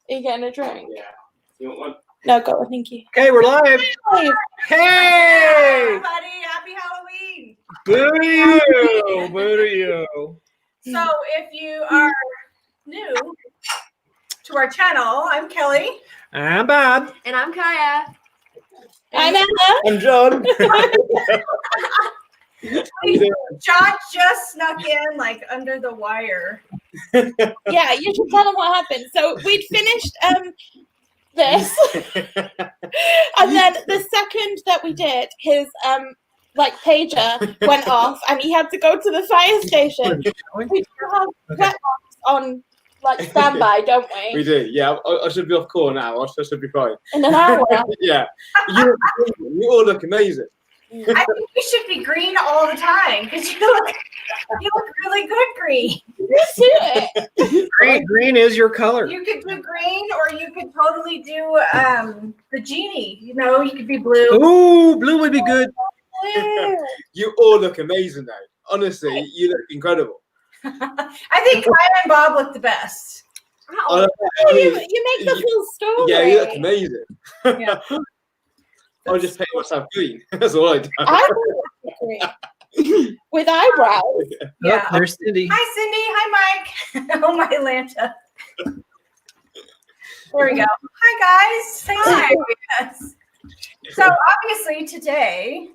you getting a drink? Yeah. You want one? No, go on, thank you. Okay, we're live. Hey! Everybody, happy Halloween! Boo to you! Boo to you! So, if you are new to our channel, I'm Kelly. I'm Bob. And I'm Kaya. I'm Emma. I'm John. John just snuck in like under the wire. Yeah, you should tell them what happened. So we'd finished this, and then the second that we did, his pager went off, and he had to go to the fire station. We do have wet box on standby, don't we? We do. Yeah, I should be off call now. I should be fine. In an hour. Yeah. You all look amazing. I think we should be green all the time because you look really good green. Let's do it. Green is your color. You could do green, or you could totally do the genie. You know, you could be blue. Ooh, blue would be good. You all look amazing though. Honestly, you look incredible. I think Kaya and Bob look the best. You make the full story. Yeah, you look amazing. Yeah. I just paint myself green. That's all I do. I look green. With eyebrows. Yeah. Oh, there's Cindy. Hi, Cindy. Hi, Mike. Oh, my Atlanta. There we go. Hi, guys. Thanks for being with us. So, obviously, today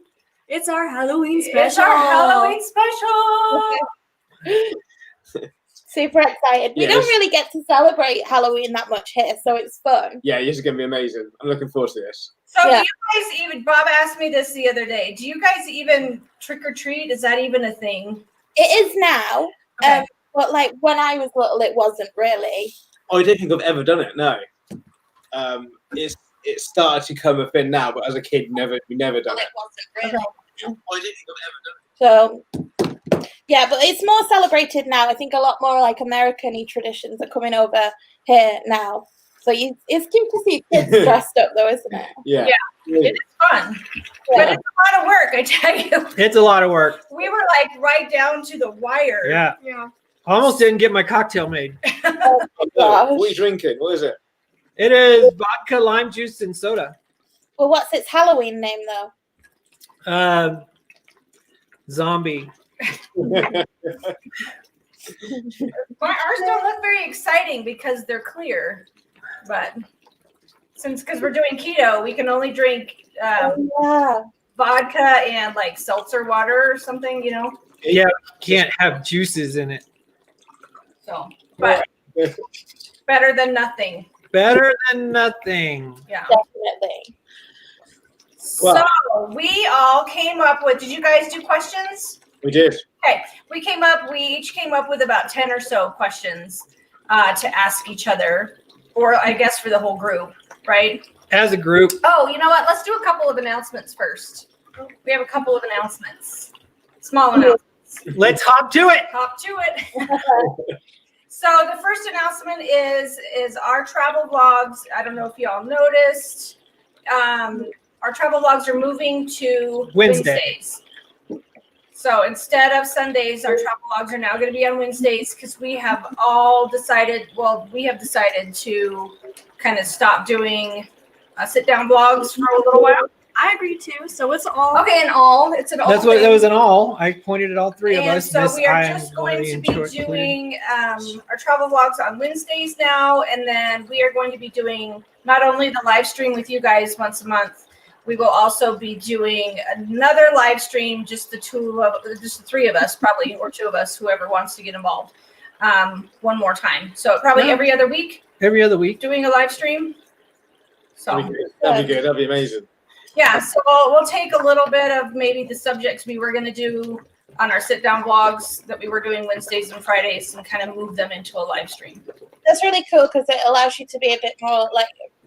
It's our Halloween special. it's our Halloween special. Super excited. We Yes. don't really get to celebrate Halloween that much here, so it's fun. Yeah, this is going to be amazing. I'm looking forward to this. So, Yeah. do you guys even, Bob asked me this the other day, do you guys even trick or treat? Is that even a thing? It is now, Okay. but when I was little, it wasn't really. I don't think I've ever done it, no. It started to come a thing now, but as a kid, we never done it. wasn't really. I don't think I've ever done it. So, yeah, but it's more celebrated now. I think a lot more American-y traditions are coming over here now. So it's cute to see kids dressed up, though, isn't it? Yeah. It is fun. But it's a lot of work, I tell you. It's a lot of work. We were right down to the wire. Yeah. Yeah. Almost didn't get my cocktail made. Oh, my What are gosh. you drinking? What is it? It is vodka, lime juice, and soda. Well, what's its Halloween name, though? Zombie. Ours don't look very exciting because they're clear. But because we're doing keto, we can only drink Yeah. vodka and seltzer water or something, Yeah, can't have juices in it. So, but better than nothing. Better than nothing. Yeah. Definitely. Well- So we all came up with. Did you guys do questions? We did. Okay, we each came up with about 10 or so questions to ask each other, or I guess for the whole group, right? As a group. Oh, you know what? Let's do a couple of announcements first. We have a couple of announcements. Small announcements. Let's hop to it. Hop to it. So the first announcement is our travel vlogs. I don't know if y'all noticed. Our travel vlogs are moving to Wednesdays. So instead of Sundays, our travel vlogs are now going to be on Wednesdays because we have decided to kind of stop doing sit-down vlogs for a little while. I agree too. So it's all Okay, it's an all. That's what thing. that was an all. I pointed at all three of And us. so Miss we are I am just going to in be short included. doing our travel vlogs on Wednesdays now, and then we are going to be doing not only the live stream with you guys once a month, we will also be doing another live stream, just the three of us, probably, or two of us, whoever wants to get involved, one more time. So probably every other week, Every other week. doing a live stream. So. That'd be good. That'd be good. That'd be amazing. Yeah, so we'll take a little bit of maybe the subjects we were going to do on our sit-down vlogs that we were doing Wednesdays and Fridays and kind of move them into a live stream. That's really cool because it allows you to be a bit more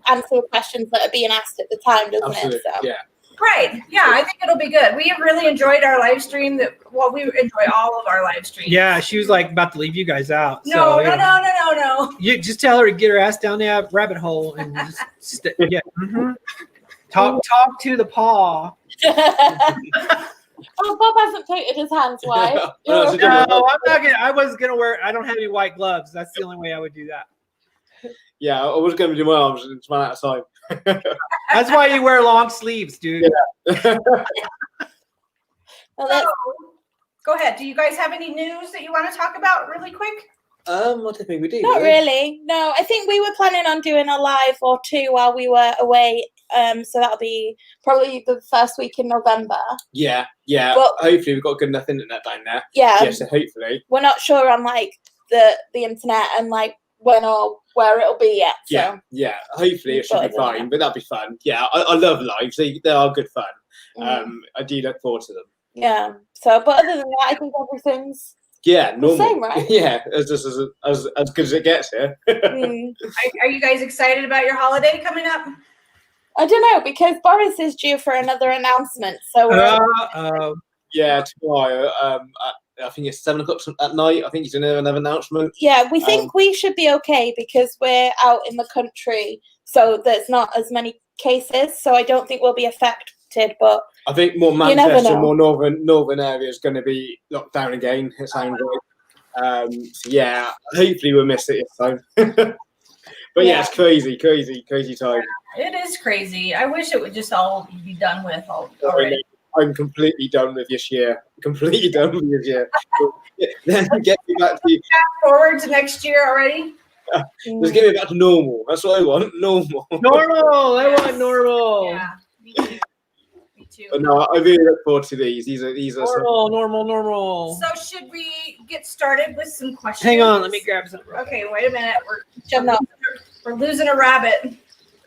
answer questions that are being asked at the time, doesn't Absolutely. it? So. Yeah. Right. Yeah, I think it'll be good. We have really enjoyed our live stream. We enjoy all of our live streams. Yeah, she was about to leave you guys out. No. You just tell her to get her ass down that rabbit hole and just yeah. Mm-hmm. Talk to the paw. Oh, Bob hasn't painted his hands white. No, it's a No, good one. I'm not gonna. I wasn't gonna wear. I don't have any white gloves. That's the only way I would do that. Yeah, I was going to do my arms and it's ran out of time. That's why you wear long sleeves, dude. Yeah. Well, that's- Go ahead. Do you guys have any news that you want to talk about really quick? I don't think we do. not really. No, I think we were planning on doing a live or two while we were away. So that'll be probably the first week in November. Yeah. But- Hopefully we've got good enough internet down there. Yeah, Yeah, so hopefully. we're not sure on like the internet and like when or where it'll be yet. So. Yeah. Hopefully it should be Better than fine, but that'll be fun. Yeah, I love lives. They are good fun. Mm. I do look forward to them. Yeah. So, but other than that, I think everything's Yeah, normal. same, right? Yeah, as good as it gets here. mm, Are you guys excited about your holiday coming up? I don't know because Boris is due for another announcement. So Yeah, tomorrow. I think it's 7:00 at night. I think he's doing another announcement. yeah, we think we should be okay because we're out in the country, so there's not as many cases. So I don't think we'll be affected. But I think more You never Manchester, know. more northern areas going to be locked down again. It sounds like. So yeah, hopefully we'll miss it this time. But yeah, it's crazy time. It is crazy. I wish it would just all be done with already. I'm completely done with this year. Completely done with this year. Then get me back to Forward to next year already. just get me back to normal. That's what I want. Normal. Normal. I want normal. Yeah. Me too. Me too. But no, I really look forward to these. These are some, Normal. So should we get started with some questions? Hang on, let me grab some. Okay, wait a minute. Shut up. We're losing a rabbit.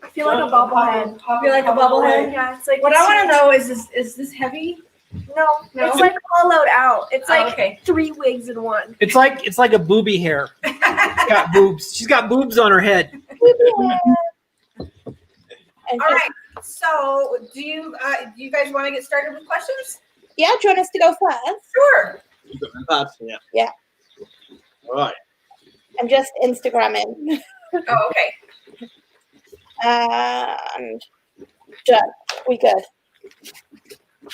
I feel like a bobblehead. I feel like a bobblehead. Yeah, it's like What I want to know is this heavy? No, No? it's like hollowed out. It's like okay. 3 wigs in one. It's like a booby hair. She's got boobs. She's got boobs on her head. And All right. So, do you guys want to get started with questions? Yeah, do you want us to go first? Sure. you got my bad. Yeah. Yeah. All right. I'm just Instagramming. Oh, okay. And done. We good.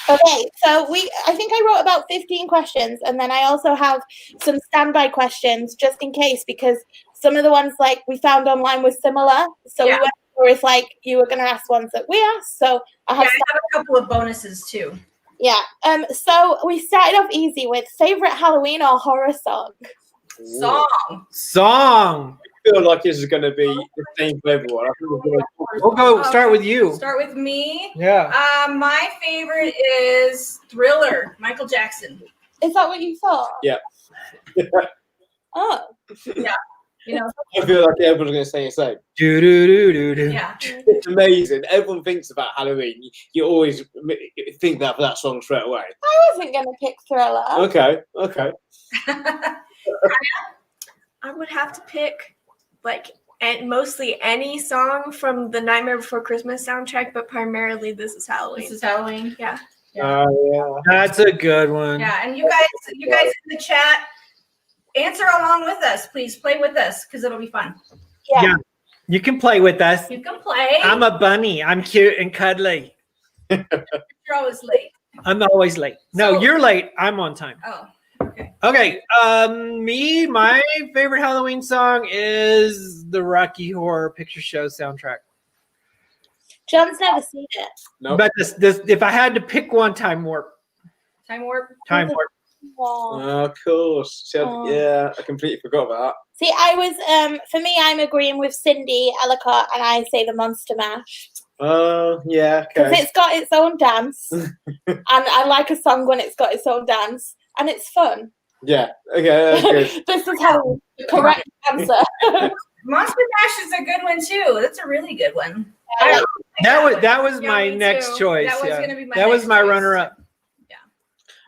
Okay, so I think I wrote about 15 questions, and then I also have some standby questions just in case, because some of the ones like we found online was similar. So Yeah. we weren't sure if like you were gonna ask ones that we asked. So I Yeah, have I have a couple of bonuses too. yeah. So we started off easy with favorite Halloween or horror song. Song. I feel like this is going to be the same for everyone. I think we're gonna- We'll go start with you. Start with me. Yeah. My favorite is Thriller, Michael Jackson. Is that what you thought? Yeah. Oh. You know, I feel like everyone's going to say the same. Do do do do do. yeah. It's amazing. Everyone thinks about Halloween. You always think that song straight away. I wasn't gonna pick Thriller. Okay. I would have to pick like mostly any song from the Nightmare Before Christmas soundtrack, but primarily This Is Halloween. This is Halloween. Yeah. Yeah. That's a good one. Yeah, and you guys in the chat, answer along with us, please. Play with us because it'll be fun. Yeah. Yeah. You can play with us. You can play. I'm a bunny. I'm cute and cuddly. You're always late. I'm always late. No, So- you're late. I'm on time. Oh, okay. Okay. My favorite Halloween song is the Rocky Horror Picture Show soundtrack. John's never seen it. No. But this, if I had to pick one, Time Warp. Time warp. Time Warp. Aw. Of course. Oh. Yeah, I completely forgot about See, I was for me, I'm agreeing with Cindy Ellicott, and I say the Monster Mash that. Yeah. because Okay. it's got its own dance, and I like a song when it's got its own dance, and it's fun. Yeah. Okay. That's good. This is how the correct answer. Monster Mash is a good one too. That's a really good one. I like That was Yeah, my me next too. choice. That was yeah. gonna be my That was next my choice. runner-up.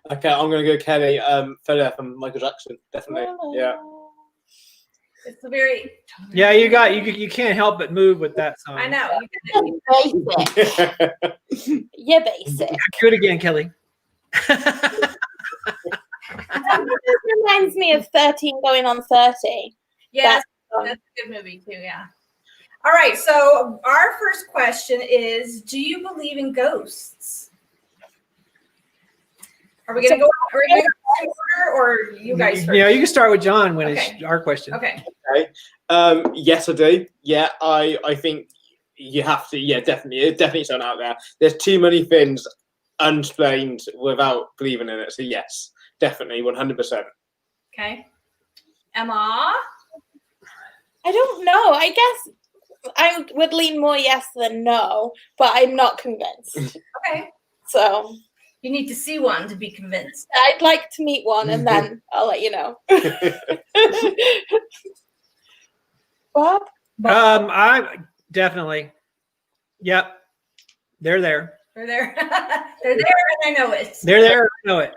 Okay, I'm gonna go Kelly. Fella from Michael Jackson, definitely. Yeah. It's a very. Yeah, you can't help but move with that song. I know. Basic. You're basic. Do it again, Kelly. This reminds me of 13 going on 30. Yeah, That's that's a good movie too. Yeah. All right. So our first question is: do you believe in ghosts? Are we gonna go in order, or you guys first? Yeah, you can start with John when Okay. it's our question. Okay. Yes, I do. Yeah, I think you have to. Yeah, definitely something out there. There's too many things unexplained without believing in it. So yes, definitely 100%. Okay. Emma? I don't know. I guess I would lean more yes than no, but I'm not convinced. Okay. So You need to see one to be convinced. I'd like to meet one, and then I'll let you know. Bob? I definitely. Yep. They're there. They're there. They're there, and I know it. They're there. I know it.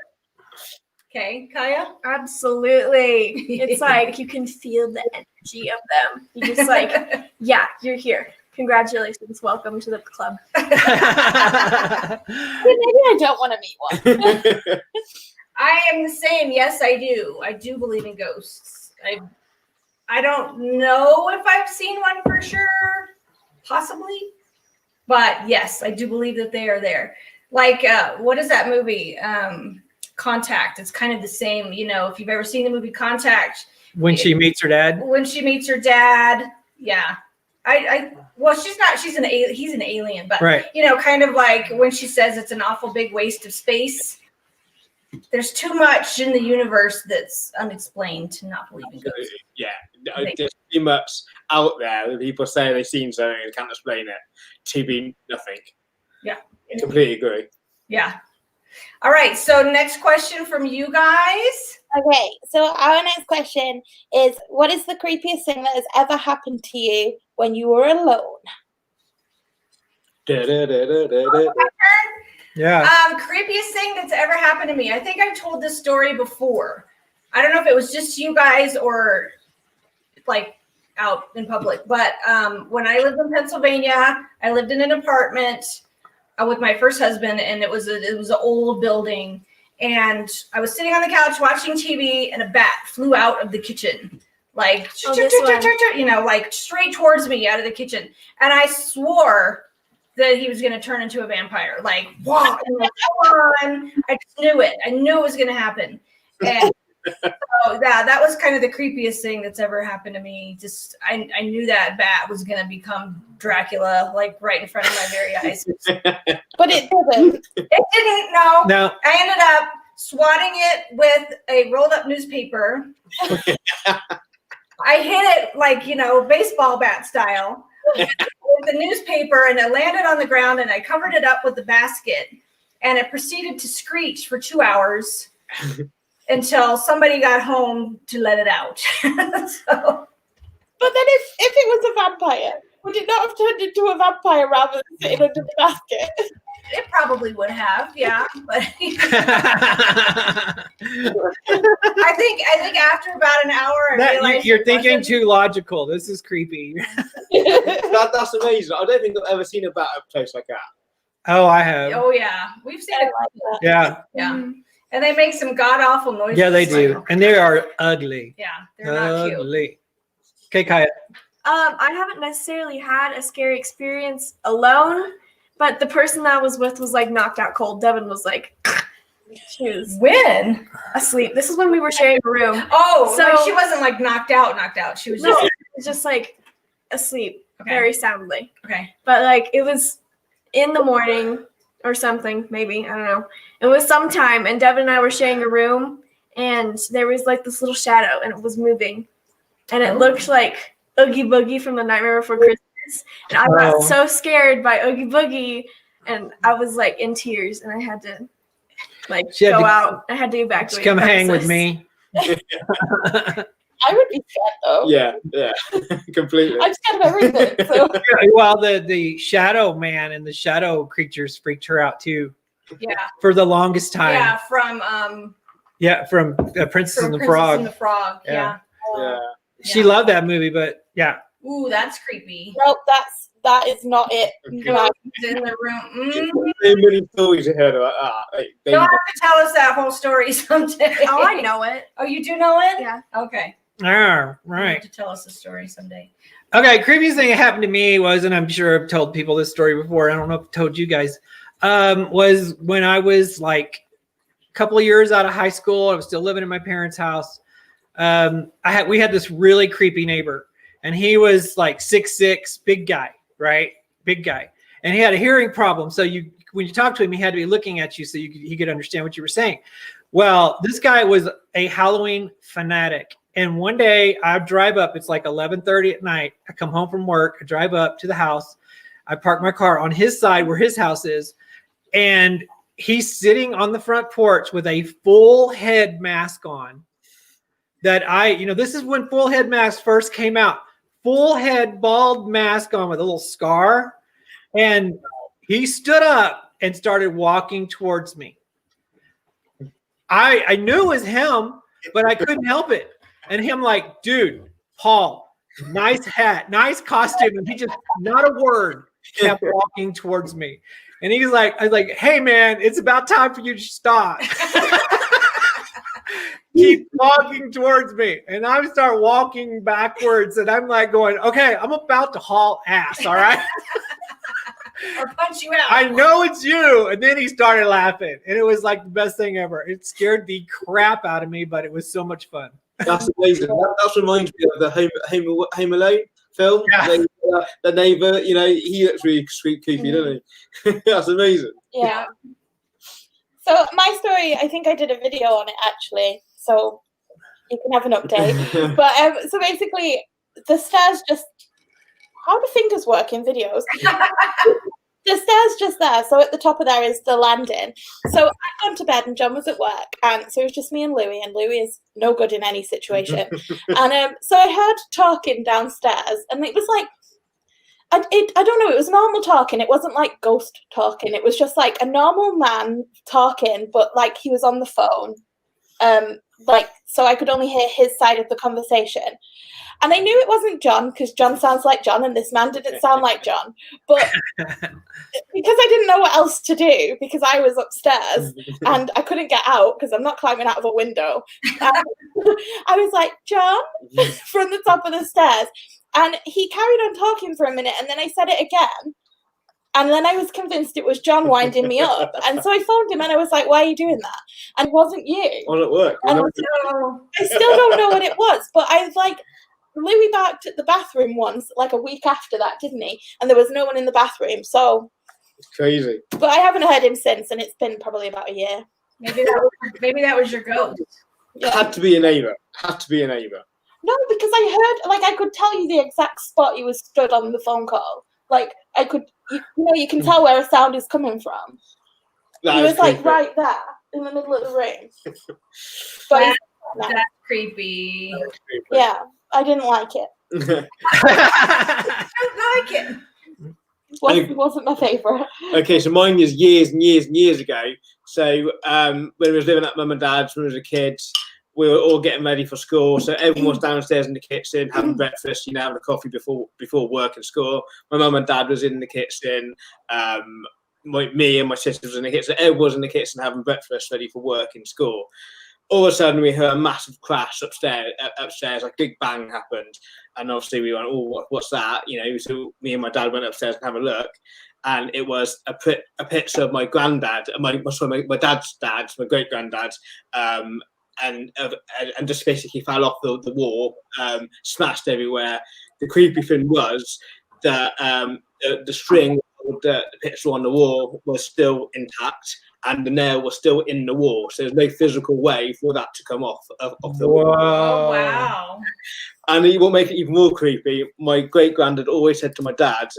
Okay, Kaya? Absolutely. It's like you can feel the energy of them. You're just like, yeah, you're here. Congratulations. Welcome to the club. Maybe I don't want to meet one. I am the same. Yes, I do. I do believe in ghosts. I don't know if I've seen one for sure. Possibly. But yes, I do believe that they are there. Like, what is that movie? Contact. It's kind of the same, you know, if you've ever seen the movie Contact. When she meets her dad. When she meets her dad. Yeah. Well, she's not, he's an alien, but right. You know, kind of like when she says it's an awful big waste of space. There's too much in the universe that's unexplained to not believe in ghosts. Yeah, there's too much out there that people say they've seen something and can't explain it to be nothing. Yeah. I completely agree. Yeah. All right. So next question from you guys. Okay, so our next question is, what is the creepiest thing that has ever happened to you when you were alone? Yeah. Creepiest thing that's ever happened to me. I think I've told this story before. I don't know if it was just you guys or like out in public, but when I lived in Pennsylvania, I lived in an apartment with my first husband, and it was an old building. And I was sitting on the couch watching TV, and a bat flew out of the kitchen, like, you know, like straight towards me out of the kitchen. And I swore that he was going to turn into a vampire. Like, wow, on. I just knew it. I knew it was going to happen. And so, yeah, that was kind of the creepiest thing that's ever happened to me. Just, I knew that bat was going to become Dracula, like right in front of my very eyes. But it didn't. It didn't, no. No. I ended up swatting it with a rolled up newspaper. I hit it like, you know, baseball bat style with the newspaper, and it landed on the ground, and I covered it up with the basket, and it proceeded to screech for 2 hours until somebody got home to let it out. So. But then if it was a vampire, would it not have turned into a vampire rather than sitting under the basket? It probably would have, yeah. But I think after about an hour, I realized you're thinking too logical. This is creepy. That's amazing. I don't think I've ever seen a bat up close like that. Oh, I have. Oh yeah, we've seen it. Yeah. Yeah, and they make some god awful noises. Yeah, they do, and they are ugly. Yeah, they're not cute. Ugly. Okay, Kaya. I haven't necessarily had a scary experience alone, but the person that I was with was like knocked out cold. Devin was like, she was When? asleep. This is when we were sharing a room. Oh, So- like she wasn't like knocked out. She was No, just it was just like asleep Okay. very soundly. okay. But like it was in the morning or something, maybe. I don't know. It was sometime, and Devin and I were sharing a room, and there was like this little shadow, and it was moving. And it looked like Oogie Boogie from The Nightmare Before Christmas. And I got so scared by Oogie Boogie, and I was like in tears, and I had to like go out. I had to evacuate. Come hang with me. I would be scared though. Yeah, completely. I'm scared of everything. So. Well, the shadow man and the shadow creatures freaked her out too. Yeah. For the longest time. Yeah, from from Princess and the Princess Frog. and the Frog. Yeah. Yeah. She loved that movie, but yeah. Ooh, that's creepy. Nope, that is not it. No. In the room. So many stories I heard about that. You'll have to tell us that whole story someday. Oh, I know it. Oh, you do know it? Yeah. Okay. All You have right. to tell us the story someday. Okay, creepiest thing that happened to me was, and I'm sure I've told people this story before, I don't know if I told you guys, was when I was like couple of years out of high school. I was still living in my parents' house. We had this really creepy neighbor, and he was like 6'6", big guy, right? Big guy. And he had a hearing problem. So when you talk to him, he had to be looking at you so he could understand what you were saying. Well, this guy was a Halloween fanatic. And one day I drive up, it's like 11:30 at night. I come home from work, I drive up to the house. I park my car on his side where his house is. And he's sitting on the front porch with a full head mask on. This is when full head masks first came out. Full head bald mask on with a little scar. And he stood up and started walking towards me. I knew it was him, but I couldn't help it. And him like, dude, Paul, nice hat, nice costume. And he just, not a word, kept walking towards me. And I was like, hey man, it's about time for you to stop. Keep walking towards me. And I start walking backwards and I'm like going, okay, I'm about to haul ass, all right? Or punch you out. I know it's you. And then he started laughing. And it was like the best thing ever. It scared the crap out of me, but it was so much fun. That's amazing. That reminds me of the Home Alone film. Yeah. The neighbour, he looks really creepy, doesn't he? That's amazing. Yeah. So my story, I think I did a video on it actually. So you can have an update. But so basically, the stairs just, how do fingers work in videos? The stairs just there. So at the top of there is the landing. So I'd gone to bed and John was at work. And so it was just me and Louie is no good in any situation. And so I heard talking downstairs and it was like, I don't know, it was normal talking. It wasn't like ghost talking. It was just like a normal man talking, but like he was on the phone. So I could only hear his side of the conversation. And I knew it wasn't John because John sounds like John and this man didn't sound like John. But because I didn't know what else to do because I was upstairs and I couldn't get out because I'm not climbing out of a window. I was like, John, from the top of the stairs. And he carried on talking for a minute and then I said it again. And then I was convinced it was John winding me up. And so I phoned him and I was like, why are you doing that? And it wasn't you. On at work. And I still don't know what it was. But I was like, Louis barked at the bathroom once, like a week after that, didn't he? And there was no one in the bathroom. So it's crazy. But I haven't heard him since, and it's been probably about a year. Maybe that was your ghost. Yeah. Had to be a neighbour. No, because I heard, like, I could tell you the exact spot he was stood on the phone call. Like, I could, you can tell where a sound is coming from. He was like right there in the middle of the room. But that's creepy. Yeah, I didn't like it. I don't like it. Wasn't my favourite. Okay, so mine is years and years and years ago. So when we was living at mum and dad's when we was a kid, we were all getting ready for school. So everyone was downstairs in the kitchen having breakfast, having a coffee before work and school. My mum and dad was in the kitchen. Me and my sister was in the kitchen. Everyone was in the kitchen having breakfast, ready for work and school. All of a sudden, we heard a massive crash upstairs. Like a big bang happened, and obviously we went, "Oh, what's that?" So me and my dad went upstairs and have a look, and it was a picture of my granddad, my dad's dad, my great granddad, and just basically fell off the wall, smashed everywhere. The creepy thing was that the string of the picture on the wall was still intact. And the nail was still in the wall, so there's no physical way for that to come off the wall. Oh, wow! And it will make it even more creepy. My great granddad always said to my dad,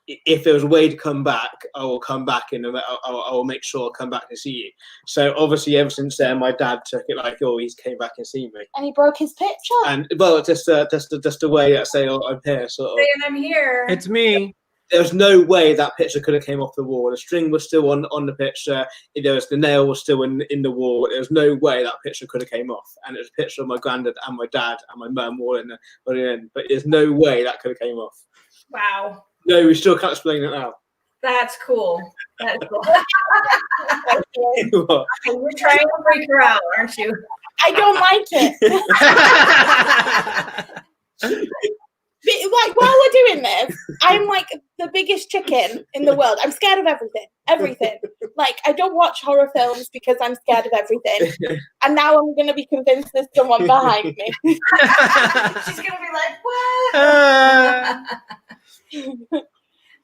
"If there was a way to come back, I will come back, and I will make sure I'll come back to see you." So obviously, ever since then, my dad took it like, "Oh, he's came back and seen me." And he broke his picture. And well, just a way that say, "Oh, I'm here," sort of. Saying I'm here. It's me. There's no way that picture could have came off the wall. The string was still on the picture. The nail was still in the wall. There's no way that picture could have came off. And it was a picture of my granddad and my dad and my mum all in. But there's no way that could have came off. Wow. No, we still can't explain it now. That's cool. That's cool. You're trying to freak her out, aren't you? I don't like it. Like while we're doing this, I'm like the biggest chicken in the world. I'm scared of everything. Like I don't watch horror films because I'm scared of everything. And now I'm gonna be convinced there's someone behind me. She's gonna be like, what?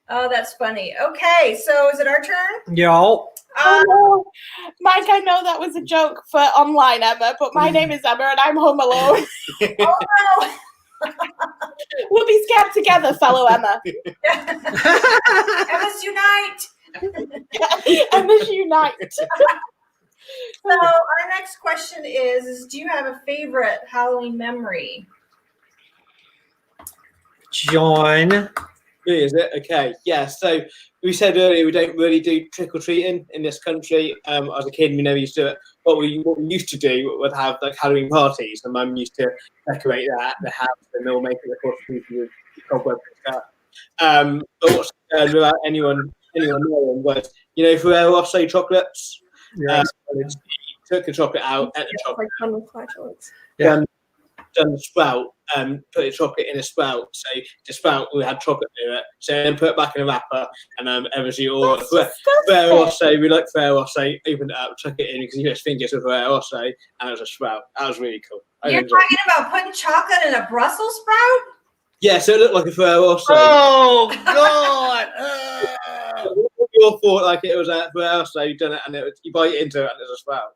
Oh, that's funny. Okay, so is it our turn? Y'all. Oh no, Mike, I know that was a joke for online Emma, but my name is Emma and I'm home alone. Oh no. We'll be scared together, fellow Emma. Emma's unite. Emma's unite. So our next question is do you have a favorite Halloween memory? John. Is it? Okay. Yeah. So we said earlier we don't really do trick-or-treating in this country. As a kid, we never used to do it. What we used to do would have like Halloween parties, and Mum used to decorate the house and all make it a costume with cobwebs and stuff. But what's without anyone knowing was, Ferrero Rocher chocolates. Yeah. Took the chocolate out, ate the chocolate. Like fun with flashlights. Yeah. Done the sprout, put the chocolate in a sprout. So the sprout we had chocolate in it. So then put it back in a wrapper, and obviously all Ferrero Rocher. We like Ferrero Rocher. Opened it up, chuck it in because you just fingers with Ferrero Rocher, and it was a sprout. That was really cool. You're talking about putting chocolate in a Brussels sprout? Yeah, so it looked like a Ferrero Rocher. Oh God! You all thought like it was a Ferrero Rocher. You done it, and you bite into it, and it's a sprout.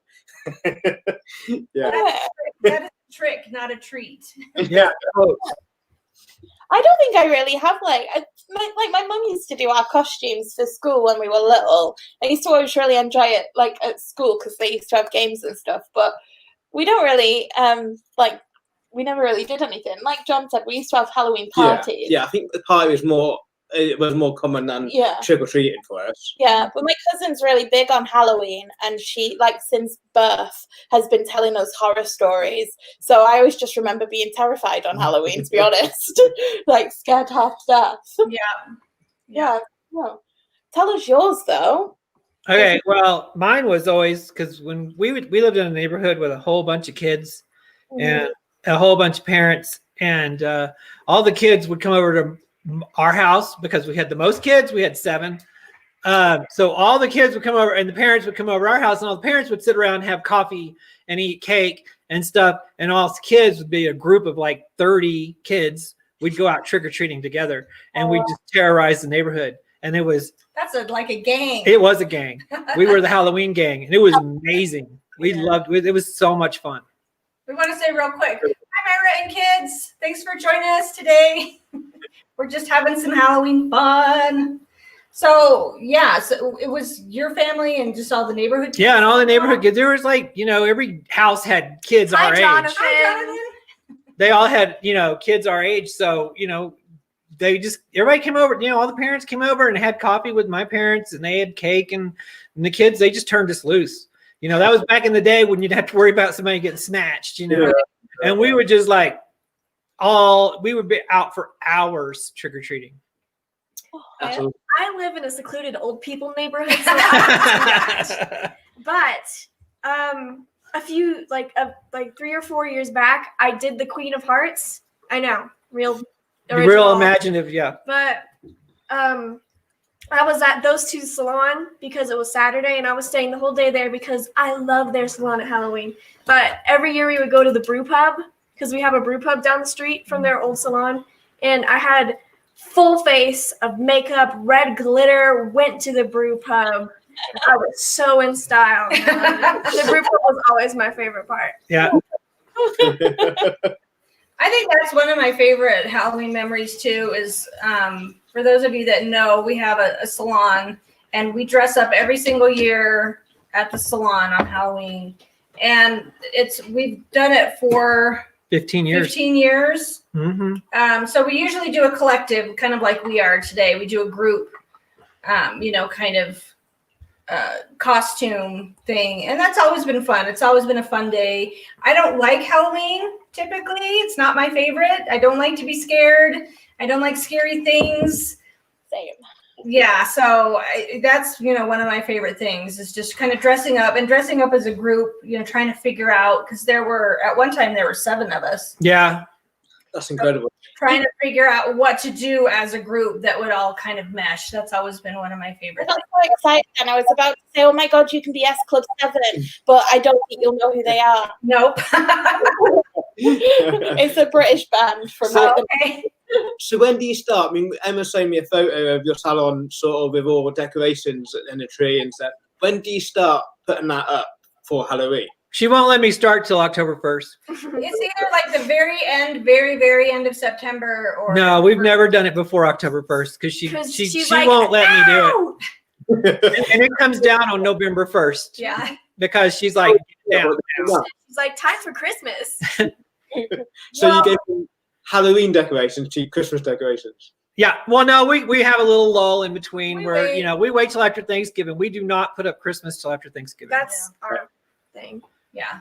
Yeah. That is a trick, not a treat. Yeah. I don't think I really have my mum used to do our costumes for school when we were little. I used to always really enjoy it like at school because they used to have games and stuff. But we don't really we never really did anything. Like John said, we used to have Halloween parties. Yeah, I think the party was more common than trick or treating for us. Yeah, but my cousin's really big on Halloween, and she since birth has been telling us horror stories. So I always just remember being terrified on Halloween, to be honest, scared half to death. Yeah. Well, tell us yours though. Okay, well, mine was always because when we lived in a neighborhood with a whole bunch of kids and a whole bunch of parents, and all the kids would come over to our house because we had the most kids. We had 7. So all the kids would come over and the parents would come over to our house, and all the parents would sit around and have coffee and eat cake and stuff. And all the kids would be a group of 30 kids. We'd go out trick-or-treating together, and we'd just terrorize the neighborhood. And that's like a gang. It was a gang. We were the Halloween gang, and it was amazing. We loved it. It was so much fun. We want to say real quick, hi Myra and kids. Thanks for joining us today. We're just having some Halloween fun. So it was your family and just all the neighborhood kids. Yeah, and all the neighborhood kids. There was every house had kids our age. Jonathan. They all had, kids our age. So, everybody came over, all the parents came over and had coffee with my parents, and they had cake, and the kids, they just turned us loose. That was back in the day when you'd have to worry about somebody getting snatched, and we would just we would be out for hours trick-or-treating. I live in a secluded old people neighborhood, so I but a few 3 or 4 years back, I did the Queen of Hearts. I know, real imaginative, yeah. But I was at those two salon because it was Saturday, and I was staying the whole day there because I love their salon at Halloween. But every year we would go to the brew pub because we have a brew pub down the street from their old salon, and I had full face of makeup, red glitter, went to the brew pub. I was so in style. The brew pub was always my favorite part. Yeah. I think that's one of my favorite Halloween memories too is for those of you that know, we have a salon and we dress up every single year at the salon on Halloween. And we've done it for 15 years. 15 years. Mm-hmm. So we usually do a collective, kind of like we are today. We do a group, kind of costume thing. And that's always been fun. It's always been a fun day. I don't like Halloween, typically. It's not my favorite. I don't like to be scared. I don't like scary things. Same. Yeah, so that's, one of my favorite things is just kind of dressing up as a group, trying to figure out, because at one time there were 7 of us. Yeah. That's incredible. Trying to figure out what to do as a group that would all kind of mesh. That's always been one of my I favorites. got so excited, and I was about to say, "Oh my God, you can be S Club 7," but I don't think you'll know who they are. Nope. It's a British band from like the Okay. So when do you start? I mean, Emma showed me a photo of your salon, sort of with all the decorations and a tree and stuff. When do you start putting that up for Halloween? She won't let me start till October 1st. It's either like the very end, very end of September, or No, we've never done it before October 1st because she she's like, won't let me do "No!" it. And it comes down on November 1st Yeah. because she's like, down. She's like, time for Christmas. So you go from Halloween decorations to Christmas decorations. Yeah. Well, no, we have a little lull in between We where, wait. you know, we wait till after Thanksgiving. We do not put up Christmas till after Thanksgiving. That's our thing. Yeah.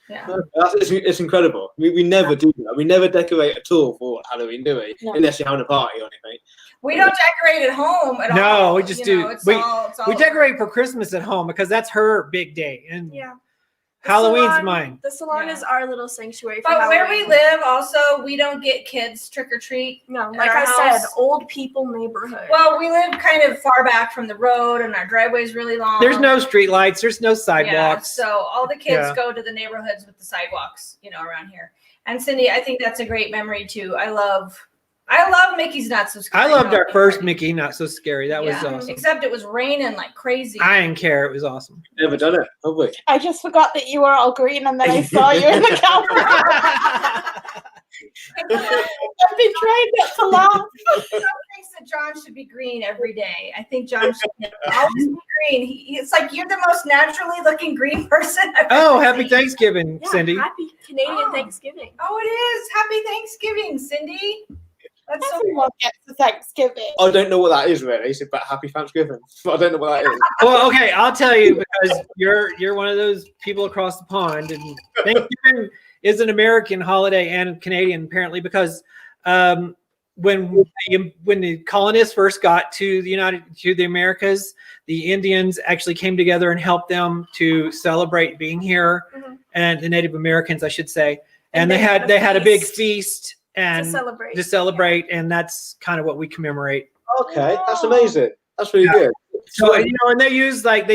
Yeah. It's incredible. We never do that. We never decorate at all for Halloween, do we? No. Unless you're having a party or anything. We don't decorate at home at all. No, we just do. It's We all decorate for Christmas at home because that's her big day. And Yeah. The Halloween's salon- mine. The salon Yeah. is our little sanctuary for But where we Halloween. live, also, we don't get kids trick or treat. No, in like our I said, house. old people neighborhood. Well, we live kind of far back from the road, and our driveway's really long. There's no street lights. There's no Yeah, sidewalks. so all the kids Yeah. go to the neighborhoods with the sidewalks, around here. And Cindy, I think that's a great memory too. I love Mickey's Not So Scary. I loved our Halloween first party. Mickey, Not So Scary. That was Yeah, awesome. Except it was raining like crazy. I didn't care. It was awesome. Never done it, have we? I just forgot that you were all green, and then I saw you in the camera. I've been trying not to laugh. John thinks that John should be green every day. I think John should always be green. It's like you're the most naturally looking green person I've Oh, ever happy seen. Thanksgiving, yeah, Cindy. happy Canadian Oh. Thanksgiving. Oh, it is. Happy Thanksgiving, Cindy. That's so Everyone gets to Thanksgiving. I don't know what that is really. It's about Happy Thanksgiving. I don't know what that is. Well, okay, I'll tell you because you're one of those people across the pond, and Thanksgiving is an American holiday and Canadian apparently because when the colonists first got to the Americas, the Indians actually came together and helped them to celebrate being here, Mhm. and the Native Americans, I should say, and they they had a big feast To and celebrate. and that's kind of what we commemorate. Okay, that's amazing. That's really good. So and they used like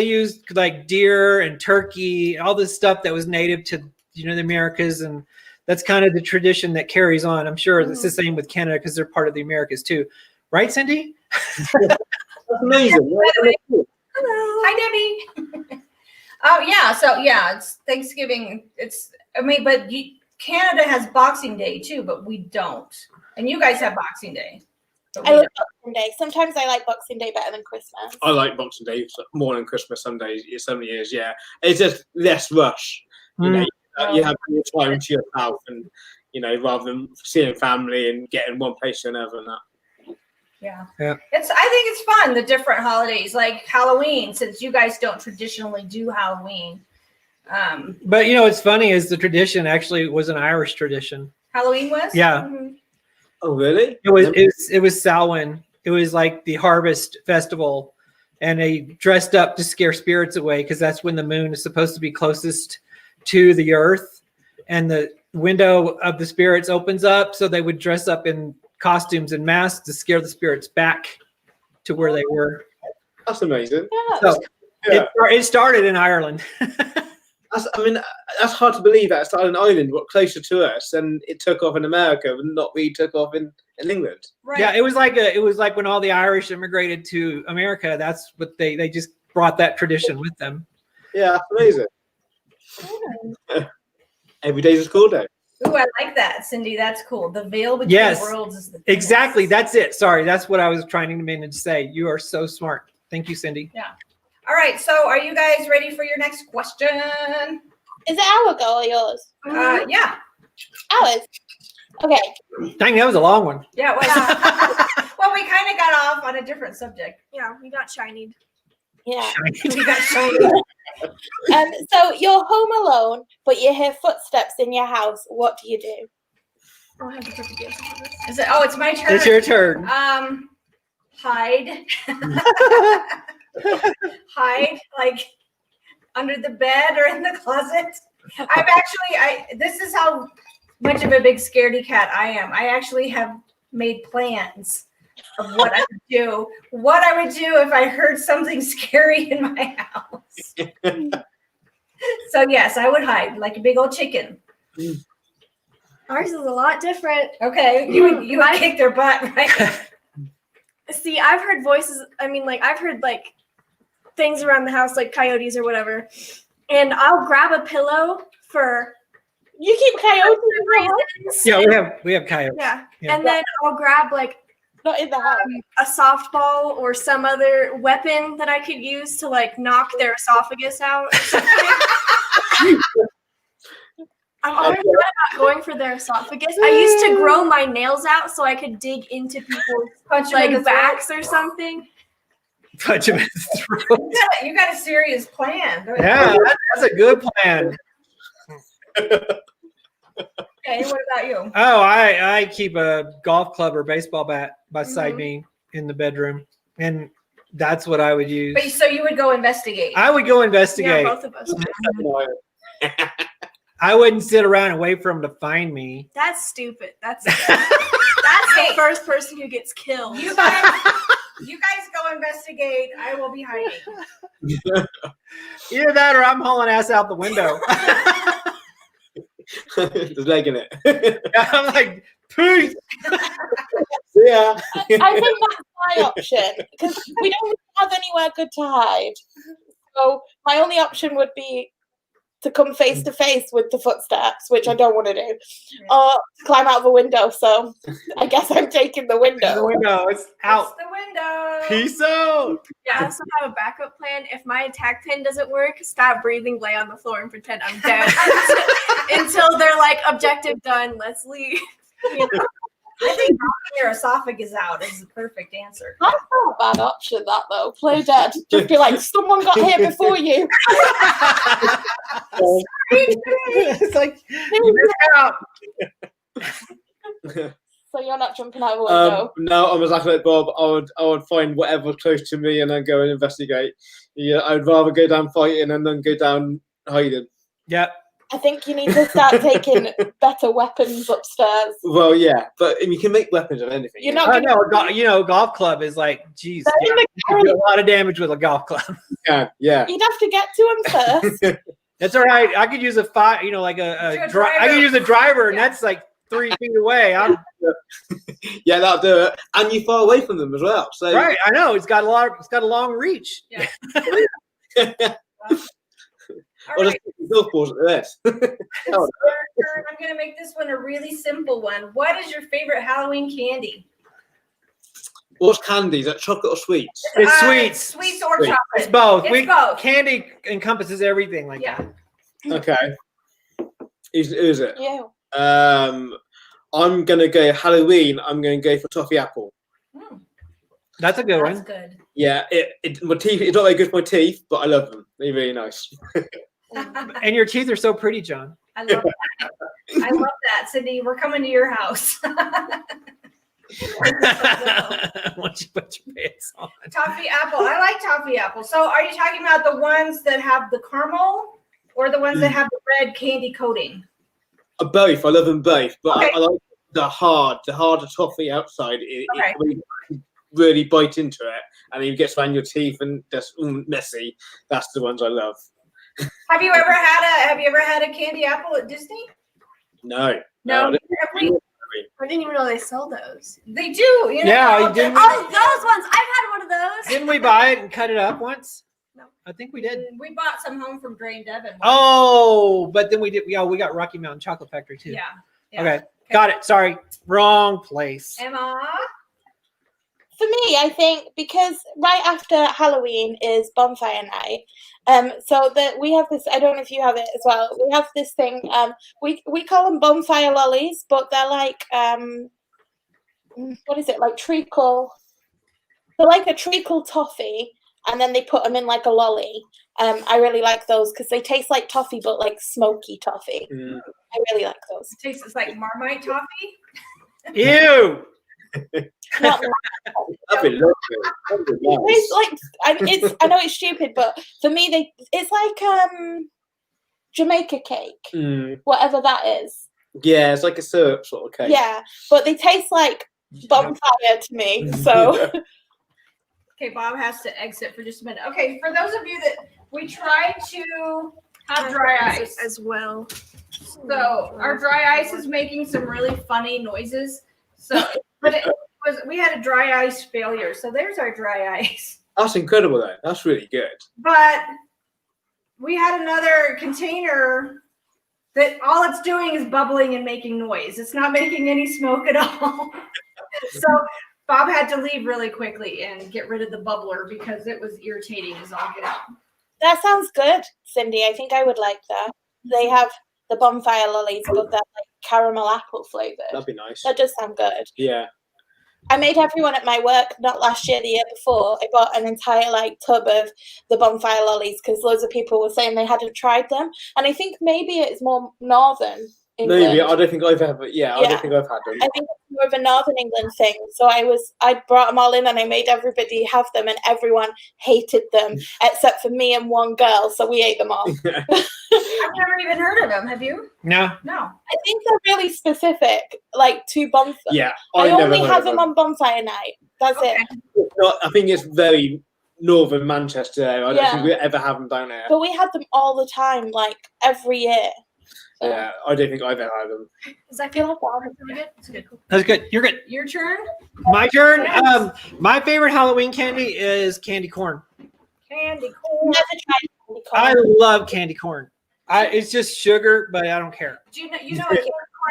deer and turkey, all this stuff that was native to the Americas, and that's kind of the tradition that carries on. I'm sure it's the same with Canada because they're part of the Americas too, right, Cindy? That's amazing. Hello. Hi, Debbie. Oh yeah, so yeah, it's Thanksgiving. But Canada has Boxing Day too, but we don't. And you guys have Boxing Day. But we I love don't. Boxing Day. Sometimes I like Boxing Day better than Christmas. I like Boxing Day more than Christmas some days. Some years, yeah. It's just less rush. You have more time to yourself, and rather than seeing family and getting one place to another and that. Yeah. Yeah. I think it's fun, the different holidays, like Halloween, since you guys don't traditionally do Halloween. But what's funny is the tradition actually was an Irish tradition. Halloween was? Yeah, Mhm. Oh, really? it was Samhain. It was like the harvest festival, and they dressed up to scare spirits away because that's when the moon is supposed to be closest to the earth, and the window of the spirits opens up, so they would dress up in costumes and masks to scare the spirits back to where they were. That's amazing. Yeah. So Yeah. it started in Ireland. That's hard to believe that it started in Ireland, but closer to us, and it took off in America, but not really took off in England. Right. Yeah, it was like when all the Irish immigrated to America. That's what they just brought that tradition with them. Yeah, that's amazing. Every day's a school day. Ooh, I like that, Cindy. That's cool. The veil between Yes, worlds is the thing. Exactly. That's it. Sorry, that's what I was trying to say. You are so smart. Thank you, Cindy. All right, so are you guys ready for your next question? Is it our go or yours? Yeah. Ours. Okay. Dang, that was a long one. Yeah, it was. Well, we kind of got off on a different subject. Yeah, we got shinied. Yeah. We got shiny. So you're home alone, but you hear footsteps in your house. What do you do? Oh, I have the perfect answer for this. Is it? Oh, it's my turn. It's your turn. Hide. Hide, like under the bed or in the closet. This is how much of a big scaredy cat I am. I actually have made plans of what I would do. What I would do if I heard something scary in my house. So yes, I would hide like a big old chicken. Ours is a lot different. Okay, you would kick their butt, right? See, I've heard voices. I mean, like I've heard like things around the house, like coyotes or whatever. And I'll grab a pillow for. You keep coyotes in the house? Yeah, we have coyotes. Yeah. Yeah. And then I'll grab like Not in the house. a softball or some other weapon that I could use to like knock their esophagus out or something. I'm always thought about going for their esophagus. I used to grow my nails out so I could dig into people's like backs or something. Punch him in the throat. You got a serious plan. Yeah, that's a good plan. Okay, what about you? Oh, I keep a golf club or baseball bat beside me in the bedroom, and that's what I would use. But so you would go investigate. I would go investigate. Yeah, both of us. I wouldn't sit around and wait for him to find me. That's stupid. That's the first person who gets killed. You guys go investigate. I will be hiding. Either that or I'm hauling ass out the window. There's leg in it. I'm like, peace. Yeah. I think that's my option because we don't really have anywhere good to hide. So my only option would be to come face to face with the footsteps, which I don't want to do, or to climb out of a window. So I guess I'm taking the window. The window, it's out. It's the window. Peace out. I also have a backup plan. If my attack pin doesn't work, stop breathing, lay on the floor, and pretend I'm dead until they're like, objective done. Let's leave. You know? I think knocking your esophagus out is the perfect answer. That's not a bad option, that though. Play dead. Just be like, someone got here before you. It's like, you missed out. So you're not jumping out of a window. No, I'm exactly like Bob. I would find whatever's close to me and then go and investigate. Yeah, I'd rather go down fighting and then go down hiding. Yeah. I think you need to start taking better weapons upstairs. Well, yeah, but you can make weapons of anything. You're not No, golf club is like, geez, you do a lot of damage with a golf club. Yeah. You'd have to get to him first. That's all right. I could use a fire, like I could use a driver, and that's like 3 feet away. Yeah, that'll do it. And you're far away from them as well. So right, I know. It's got a long reach. Yeah. All Or right. just golf balls at the rest. I'm going to make this one a really simple one. What is your favorite Halloween candy? What's candy? Is that chocolate or sweets? It's sweets. Sweets or Sweet. chocolate. It's both. It's both. Candy encompasses everything like Yeah. that. Okay. Who's it? Yeah. I'm gonna go Halloween. I'm gonna go for toffee apple. That's a good That's one. good. Yeah, my teeth. It's not very good for my teeth, but I love them. They're really nice. And your teeth are so pretty, John. I love that. I love that, Cindy. We're coming to your house. Once you put your pants on. Toffee apple. I like toffee apple. So are you talking about the ones that have the caramel or the ones that have the red candy coating? Both. I love them both, but Okay. I like the harder toffee outside. It Okay. really bite into it, and you get around your teeth and just messy. That's the ones I love. Have you ever had a candy apple at Disney? No. No. I didn't even know they sell those. They do. You know, Yeah, you didn't. Oh, those ones! I've had one of those. Didn't we buy it and cut it up once? No. I think we did. We bought some home from Dre and Devin. Oh, but then we did. Yeah, we got Rocky Mountain Chocolate Factory too. Yeah. Okay, got it. Sorry, wrong place. Emma? For me, I think because right after Halloween is bonfire night, so that we have this. I don't know if you have it as well. We have this thing. We call them bonfire lollies, but they're like what is it? Like treacle. They're like a treacle toffee, and then they put them in like a lolly. I really like those because they taste like toffee, but like smoky toffee. I really like those. It tastes like Marmite toffee. Ew. Not That'd be lovely. That'd be nice. It's like I know it's stupid, but for me, it's like Jamaica cake, whatever that is. Yeah, it's like a syrup sort of cake. Yeah, but they taste like bonfire to me. So Okay, Bob has to exit for just a minute. Okay, for those of you that we try to have dry ice as well. So our dry ice is making some really funny noises. So, but we had a dry ice failure. So there's our dry ice. That's incredible, though. That's really good. But we had another container that all it's doing is bubbling and making noise. It's not making any smoke at all. So Bob had to leave really quickly and get rid of the bubbler because it was irritating as all get out. that sounds good, Cindy. I think I would like that. They have the bonfire lollies, but they're like caramel apple flavored. That'd be nice. That does sound good. Yeah. I made everyone at my work, not last year, the year before. I bought an entire like tub of the bonfire lollies because loads of people were saying they hadn't tried them, and I think maybe it's more northern England. Maybe. I don't think I've ever. Yeah, I don't think I've had them. I think it's more of a northern England thing. So I brought them all in and I made everybody have them, and everyone hated them except for me and one girl. So we ate them all. I've never even heard of them. Have you? No. No. I think they're really specific, like to bonfire. Yeah, I never only heard have of them on bonfire night. That's Okay. it. No, I think it's very northern Manchester. I don't think we ever have them down there. But we had them all the time, like every year. So, Yeah, I don't think I've ever had them. Does that feel like that? Really good? It's good. That's good. You're good. Your turn. My turn. Yes. My favorite Halloween candy is candy corn. Candy corn. never tried candy corn. I love candy corn. It's just sugar, but I don't care. Do you know what candy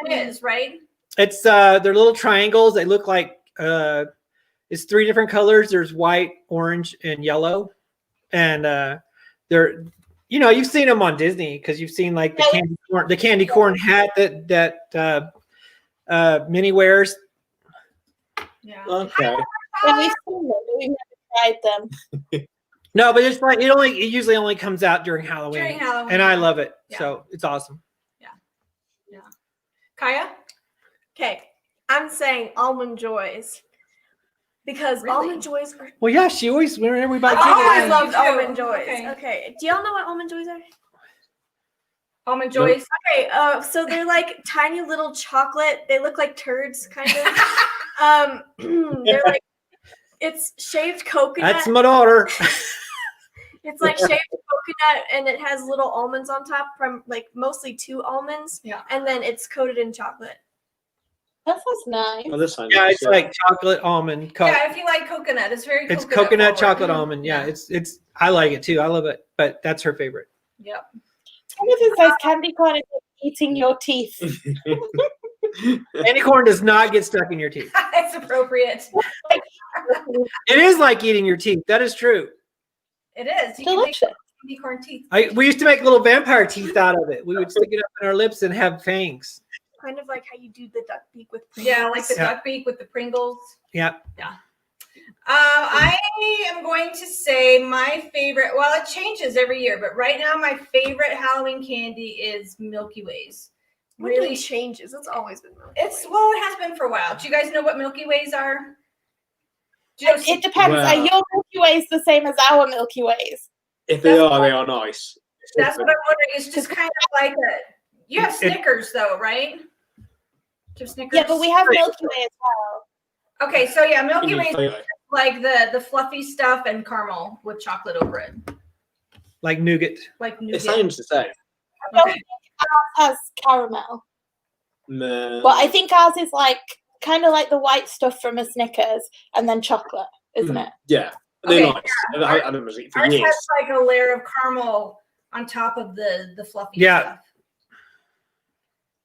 corn is, right? It's they're little triangles. They look like it's 3 different colors. There's white, orange, and yellow, and they're you've seen them on Disney because you've seen like the candy corn hat that Minnie wears. Yeah. Okay. Yeah, we've seen them, but we've never tried them. No, but it's like it usually only comes out during Halloween. During Halloween. And I love it. Yeah. So it's awesome. Kaya? Okay, I'm saying almond joys because Really? almond joys are. Well, yeah, she always whenever everybody I always yeah. loved Me too. almond joys. Okay. Okay, do y'all know what almond joys are? Almond joys. Okay, so they're like tiny little chocolate. They look like turds, kind of. They're like it's shaved coconut. That's my daughter. It's like shaved coconut, and it has little almonds on top from like mostly 2 almonds. Yeah. And then it's coated in chocolate. That sounds nice. Well, this sounds Yeah, nice, it's like chocolate almond. Yeah, if you like coconut, it's very It's coconut coconut forward. chocolate almond. Yeah, it's I like it too. I love it, but that's her favorite. Yep. Some of it says candy corn is like eating your teeth. Candy corn does not get stuck in your teeth. It's appropriate. It is like eating your teeth. That is true. It is. You can make Delicious. candy corn teeth. We used to make little vampire teeth out of it. We would stick it up in our lips and have fangs. Kind of like how you do the duck beak with Pringles. Yeah, like the Yeah. duck beak with the Pringles. Yeah. I am going to say my favorite. Well, it changes every year, but right now my favorite Halloween candy is Milky Ways. Really Really, changes. It's always been Milky it has been for a while. Do you guys know what Milky Ways are? Do you know, It depends. Well- Are your Milky Ways the same as our Milky Ways? If they are nice. It's that's what different. I'm wondering. It's just kind of like a. You have Snickers though, right? Do you have Snickers? Yeah, but we have Milky Way as well. Okay, so yeah, Milky You Ways feel is it. like the fluffy stuff and caramel with chocolate over it, Like nougat. like It nougat. sounds the same. I don't Okay. think ours has caramel, No. but I think ours is like kind of like the white stuff from a Snickers and then chocolate, isn't it? Yeah, they're Okay, nice. I had them as for Ours years. has like a layer of caramel on top of the fluffy Yeah. stuff.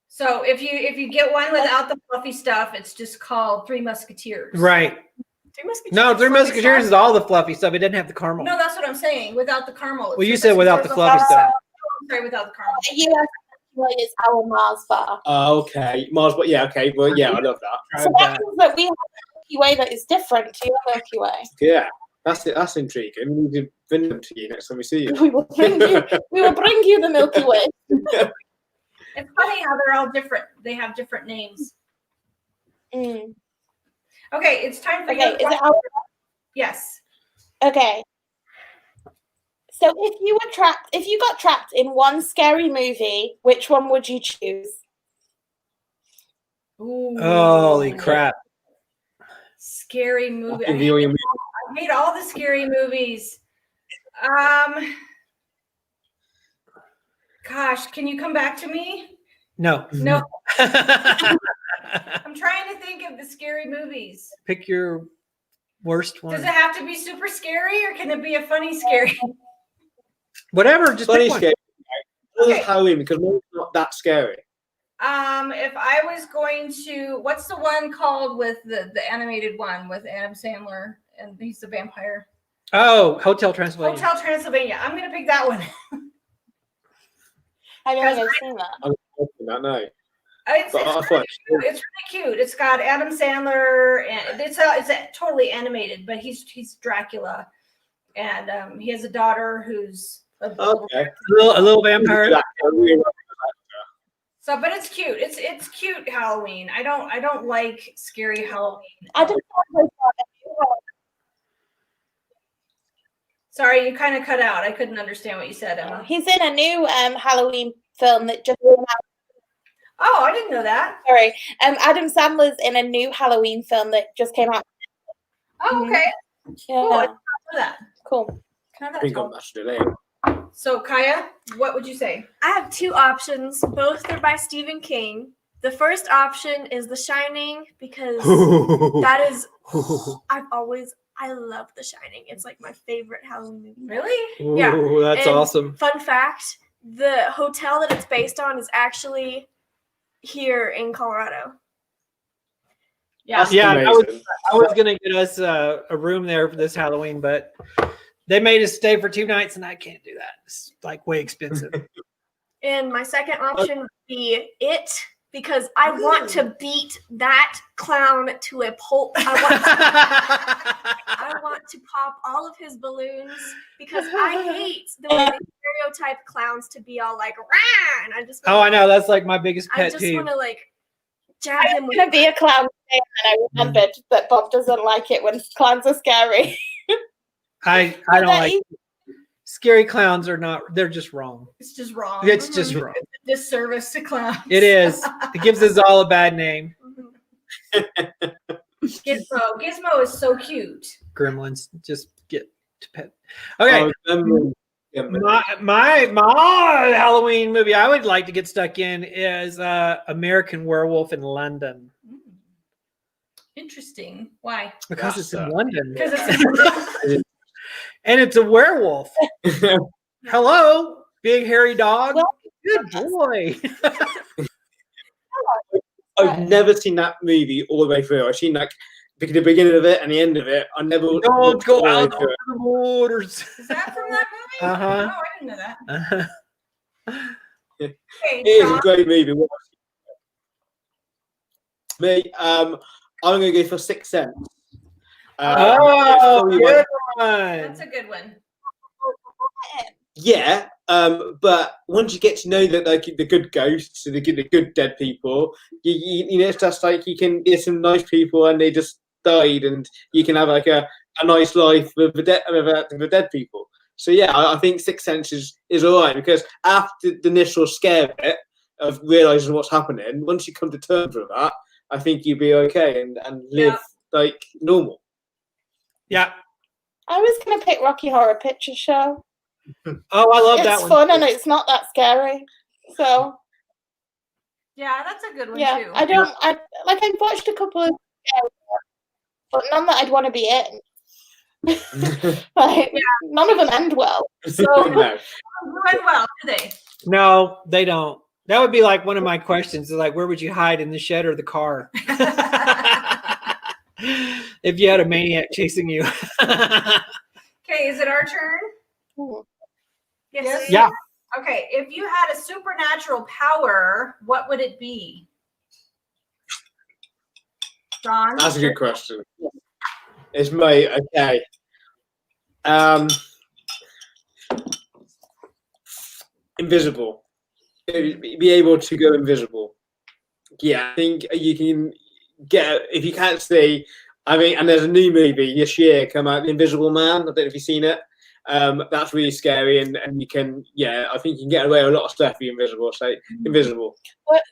So if you get one without the fluffy stuff, it's just called Three Musketeers. Right. Three Musketeers. No, Three fluffy Musketeers stuff. is all the fluffy stuff. It didn't have the caramel. No, that's what I'm saying. Without the caramel. it's Well, you Three said without the Musketeers. fluffy stuff. I'm sorry, without the caramel. The US Milky Way is our Mars bar. Okay, Mars, but yeah, okay, well, yeah, I love that. So that means that we have a Milky Way that is different to your Milky Way. Yeah, that's it. That's intriguing. We need to bring them to you next time we see you. We will bring you the Milky Way. It's funny how they're all different. They have different names. Mm. Okay, it's time for Okay, your is it our? Yes. Okay. So if you got trapped in one scary movie, which one would you choose? Ooh. Holy crap! Scary movie. I hate all the scary movies. Gosh, can you come back to me? No. No. I'm trying to think of the scary movies. Pick your worst one. Does it have to be super scary or can it be a funny scary? Whatever, just Funny pick one. scary. Okay. Halloween because it's not that scary. If I was going to, what's the one called with the animated one with Adam Sandler and he's the vampire? Oh, Hotel Transylvania. Hotel Transylvania. I'm gonna pick that one. I don't think I've seen that. I'm not no. It's really cute. It's got Adam Sandler and it's totally animated, but he's Dracula, and he has a daughter who's a little vampire. So, but it's cute. It's cute Halloween. I don't like scary Halloween. Sorry, you kind of cut out. I couldn't understand what you said, Emma. He's in a new Halloween film that just came out. Oh, I didn't know that. Sorry. Adam Sandler's in a new Halloween film that just came out. Oh, okay. Yeah. Cool. I didn't know that. Cool. So, Kaya, what would you say? I have two options. Both are by Stephen King. The first option is The Shining because that is I love The Shining. It's like my favorite Halloween movie. Really? Ooh, Yeah. that's And awesome. Fun fact, the hotel that it's based on is actually here in Colorado. Yeah. Yeah, I was gonna get us a room there for this Halloween, but they made us stay for 2 nights, and I can't do that. It's like way expensive. And my second option would be It, because I want to beat that clown to a pulp. I want to pop all of his balloons because I hate the way they stereotype clowns to be all like, rah! And I just I know, that's like my biggest I pet just peeve. want to like jab I him was with going to be a clown today, and I remembered that Bob doesn't like it when clowns are scary. I don't like scary clowns are not, they're just wrong. It's just wrong. It's just wrong. It's a disservice to clowns. It is. It gives us all a bad name. Gizmo is so cute. Gremlins, just get to pet. Okay. My Halloween movie I would like to get stuck in is American Werewolf in London. Interesting. Why? Because it's in London. Because it's and it's a werewolf. Hello, big hairy dog. Well, good boy. I've never seen that movie all the way through. I've seen like the beginning of it and the end of it. I never Don't go all out the way on through it. the waters. Is that from that movie? Uh-huh. Oh, I didn't know that. Uh-huh. Okay, It is a John? great movie. Me, I'm going to go for 6 Sense. Oh, good That's one. a good one. Yeah, but once you get to know that like the good ghosts and the good dead people, you know it's just like you can get some nice people and they just died, and you can have like a nice life with the dead people. So yeah, I think 6 Sense is alright, because after the initial scare bit of realizing what's happening, once you come to terms with that, I think you'll be okay and live like normal. Yeah. I was going to pick Rocky Horror Picture Show. Oh, I love that It's one. fun and it's not that scary. So Yeah, that's a good one yeah, too. I've watched a couple of, but none that I'd want to be in. Like none of them end well. So No. Went well, do they? No, they don't. That would be like one of my questions. Is like, where would you hide, in the shed or the car? If you had a maniac chasing you. Okay, is it our turn? Yes. Yeah. Okay, if you had a supernatural power, what would it be? John? That's a good question. It's me. Okay. Invisible. Be able to go invisible. Yeah, I think you can get, if you can't see. I mean, and there's a new movie this year come out, The Invisible Man. I don't know if you've seen it. That's really scary, and you can, I think you can get away with a lot of stuff if you're invisible. So invisible.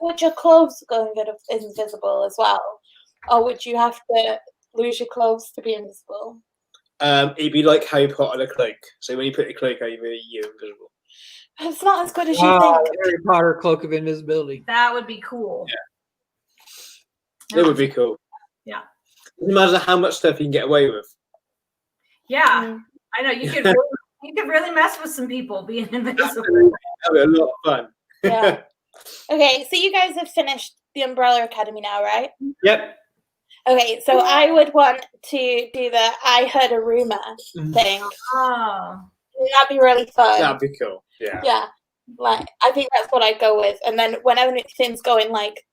Would your clothes go and get invisible as well, or would you have to lose your clothes to be invisible? It'd be like Harry Potter the cloak. So when you put the cloak over, you're invisible. It's not as good as you think. Harry Potter cloak of invisibility. That would be cool. Yeah. It would be cool. Yeah. Doesn't matter how much stuff you can get away with. Yeah. I know you could really mess with some people being invisible. That'd be a lot of fun. Yeah. Okay, so you guys have finished the Umbrella Academy now, right? Yep. Okay, so I would want to do the I heard a rumor thing. Oh. That'd be really fun. That'd be cool. Yeah. Yeah. Like, I think that's what I'd go with. And then whenever anything's going like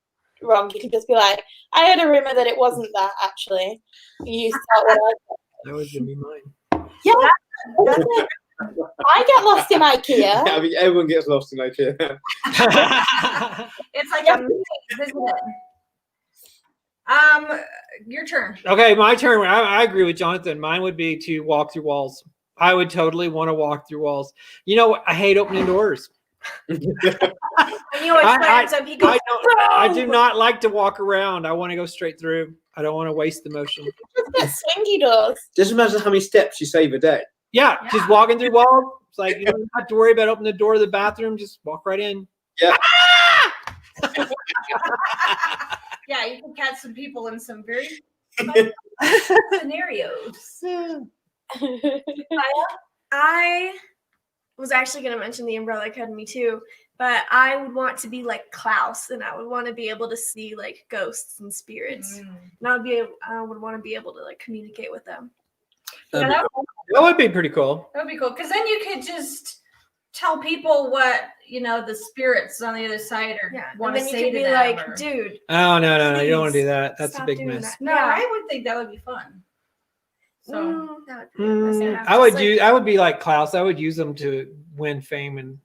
wrong, you can just be like, I heard a rumor that it wasn't that actually. You start what I thought. That was gonna be mine. Yeah. That's it. I get lost in IKEA. Yeah, I mean, everyone gets lost in IKEA. It's like a maze, isn't it? Your turn. Okay, my turn. I agree with Jonathan. Mine would be to walk through walls. I would totally want to walk through walls. You know what? I hate opening doors. When you always slams up, he goes, I do not like to walk around. I want to go straight through. I don't want to waste the motion. Just get swingy doors. Just imagine how many steps you save a day. Yeah, just walking through walls. It's like you don't have to worry about opening the door of the bathroom. Just walk right in. Yeah. Yeah, you can catch some people in some very scenarios. I was actually going to mention the Umbrella Academy too, but I would want to be like Klaus, and I would want to be able to see like ghosts and spirits, and I would want to be able to like communicate with them. Yeah, That would be pretty cool. that would be cool because then you could just tell people what the spirits on the other side want to and then say you could to be them. like, dude. Oh no! You don't want to do please that. That's a stop big doing mess. that. No, Yeah. I would think that would be fun. So That would be interesting. I would be like Klaus. I would use them to win fame and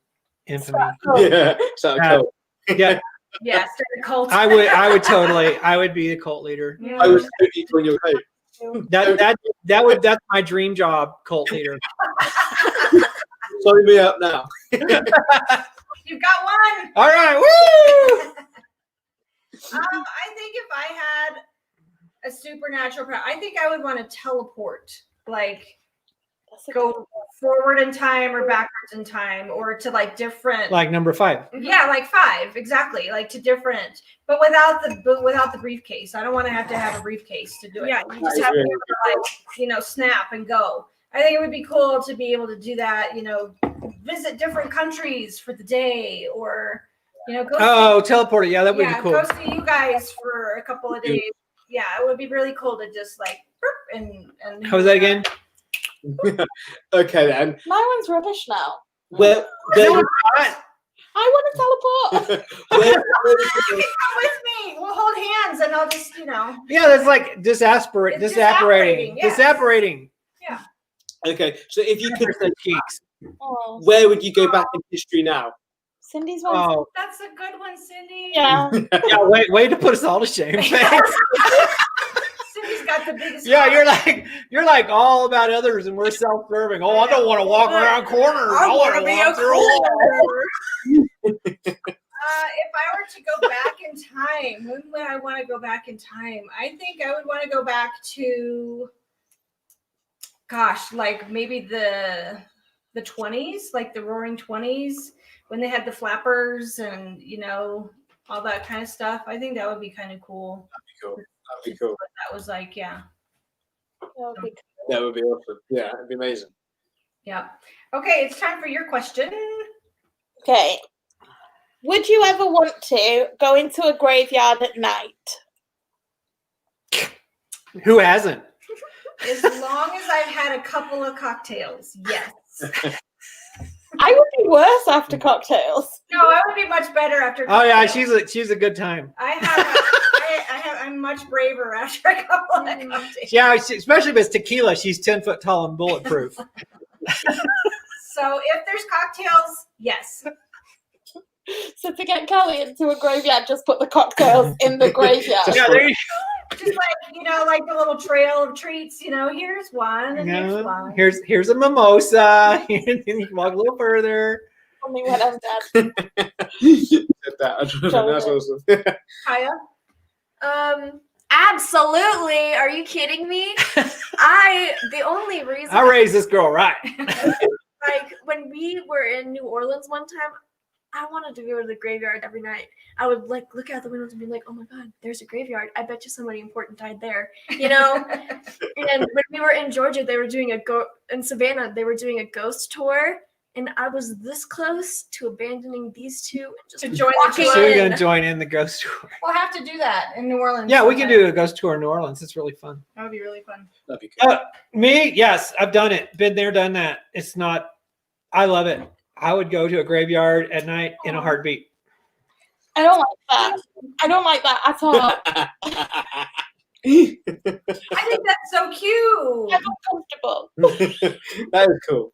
infamy. Yeah. So cool. Yeah, yeah, start a cult. I would totally. I would be the cult leader. Yeah. I was totally on your coat. That's my dream job, cult leader. Sign me up now. You've got one. All right, woo! I think if I had a supernatural power, I think I would want to teleport, like go forward in time or backwards in time, or to like different, Like number 5. yeah, like 5 exactly, like to different, but without the briefcase. I don't want to have a briefcase to do it. Yeah, you just have to be able to, like, snap and go. I think it would be cool to be able to do that. Visit different countries for the day, or go teleport it. Yeah, that would be cool. go see you guys for a couple of days. Yeah, it would be really cool to just like and How was that again? Okay then. My one's rubbish now. Well, I want to teleport. You can come with me. We'll hold hands, and I'll just Yeah, that's like disapparating. It's disapparating, yes. Disapparating. Okay, so if you could, Cheeks. Oh, where would you go back in history now? Cindy's one. Oh, That's a good one, Cindy. Yeah. yeah. Way to put us all to shame. Thanks. Cindy's got the biggest. Yeah, heart. you're like all about others, and we're self-serving. Oh, I don't want to walk around corners. I want to walk through a wall. If I were to go back in time, when would I want to go back in time? I think I would want to go back to, gosh, like maybe the 20s, like the Roaring 20s, when they had the flappers and all that kind of stuff. I think that would be kind of cool. That'd be cool. That was like, yeah. That would be awesome. Yeah, it'd be amazing. Yeah. Okay, it's time for your question. Okay. Would you ever want to go into a graveyard at night? Who hasn't? As long as I've had a couple of cocktails, yes. I would be worse after cocktails. No, I would be much better after. Oh yeah, cocktails. she's a good time. I'm much braver after a couple of cocktails. Yeah, especially if it's tequila. She's 10 foot tall and bulletproof. So if there's cocktails, yes. So to get Kelly into a graveyard, just put the cocktails in the graveyard. Yeah, there you Just like, like the little trail of treats, here's one and here's one. Here's a mimosa. And you can walk a little further. Only when I'm dead. That's awesome. Kaya? Absolutely. Are you kidding me? The only reason I raised this girl right. like when we were in New Orleans one time, I wanted to go to the graveyard every night. I would like look out the windows and be like, oh my God, there's a graveyard. I bet you somebody important died there, And when we were in Georgia, they were doing in Savannah, they were doing a ghost tour. And I was this close to abandoning these two and just To join the walking tour. So you're in. going to join in the ghost tour. We'll have to do that in New Orleans. Yeah, we can do a ghost tour in New Orleans. It's really fun. That would be really fun. That'd be cool. Me? Yes, I've done it. Been there, done that. I love it. I would go to a graveyard at night in a heartbeat. I don't like that. I don't like that at all. I think that's so cute. I'm uncomfortable. That is cool.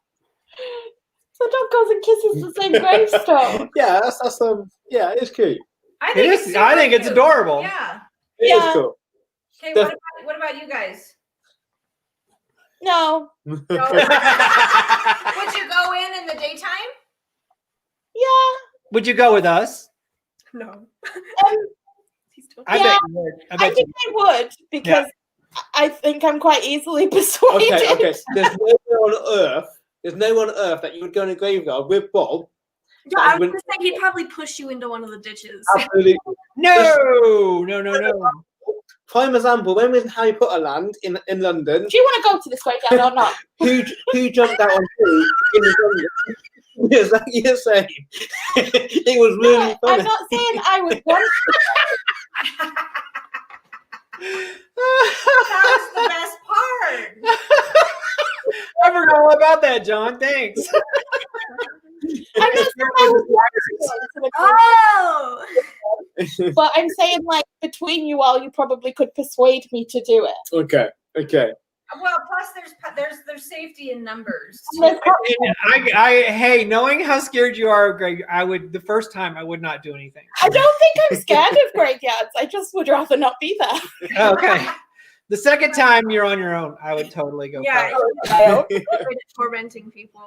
So dog goes and kisses the same gravestone. Yeah, that's yeah, it's cute. I think it's I think it's cute. adorable. Yeah. It Yeah. is cool. Okay, Def- what about you guys? No. No. Would you go in the daytime? Yeah. Would you go with us? No. I Yeah, bet you would. I I bet you think I would because I think I'm quite easily persuaded. Okay. There's no one on earth that you would go in a graveyard with Bob. No, I was just saying he'd probably push you into one of the ditches. Absolutely. No. Prime example, when we was in Harry Potter land in London, Do you want to go to this graveyard or not? who jumped out on who in the jungle? Yes, like you're saying. It was really funny. I'm not saying I would want That was the best part. I forgot all about that, John. Thanks. I'm not saying I would want to go to the graveyard, Oh! but I'm saying like between you all, you probably could persuade me to do it. Okay. Well, plus there's safety in numbers. There's Hey, knowing how scared you are, Greg, the first time I would not do anything. I don't think I'm scared of graveyards. I just would rather not be there. Okay. The second time you're on your own, I would totally go. Yeah, for it. tormenting people.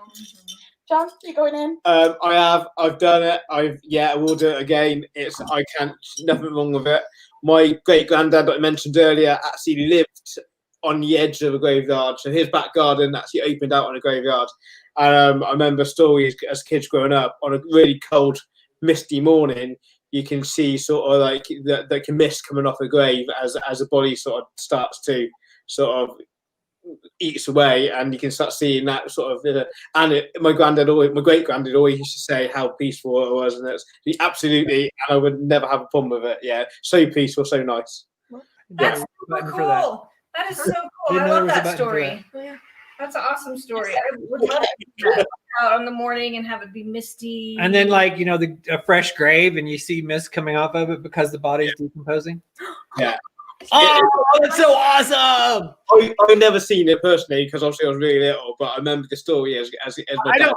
John, you going in? I've done it. I will do it again. Nothing wrong with it. My great granddad that I mentioned earlier actually lived on the edge of a graveyard, so his back garden actually opened out on a graveyard. And I remember stories as kids growing up on a really cold, misty morning. You can see sort of like the mist coming off a grave as a body sort of starts to sort of eats away, and you can start seeing that sort of. My great granddad always used to say how peaceful it was, and it's absolutely. And I would never have a problem with it. Yeah, so peaceful, so nice. That's so button for cool. That is so cool. Didn't I know there love was a that button for story. Yeah. That's an awesome story. I would love to do that out in the morning and have it be misty. And then, like, a fresh grave, and you see mist coming off of it because the body's decomposing. Yeah. Oh, that's so awesome! I've never seen it personally because obviously I was really little, but I remember the story as my dad.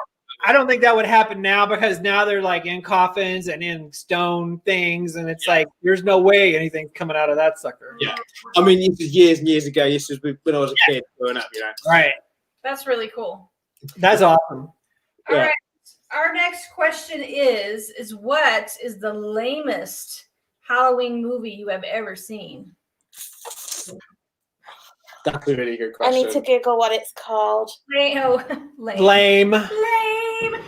I don't think that would happen now because now they're like in coffins and in stone things, and it's like there's no way anything's coming out of that sucker. Yeah. I mean, this is years and years ago. This is when I was a kid growing up, Right. That's really cool. That's awesome. All Yeah. right. Our next question is what is the lamest Halloween movie you have ever seen? That's a really good I question. need to Google what it's called. Lame. Lame. Lame.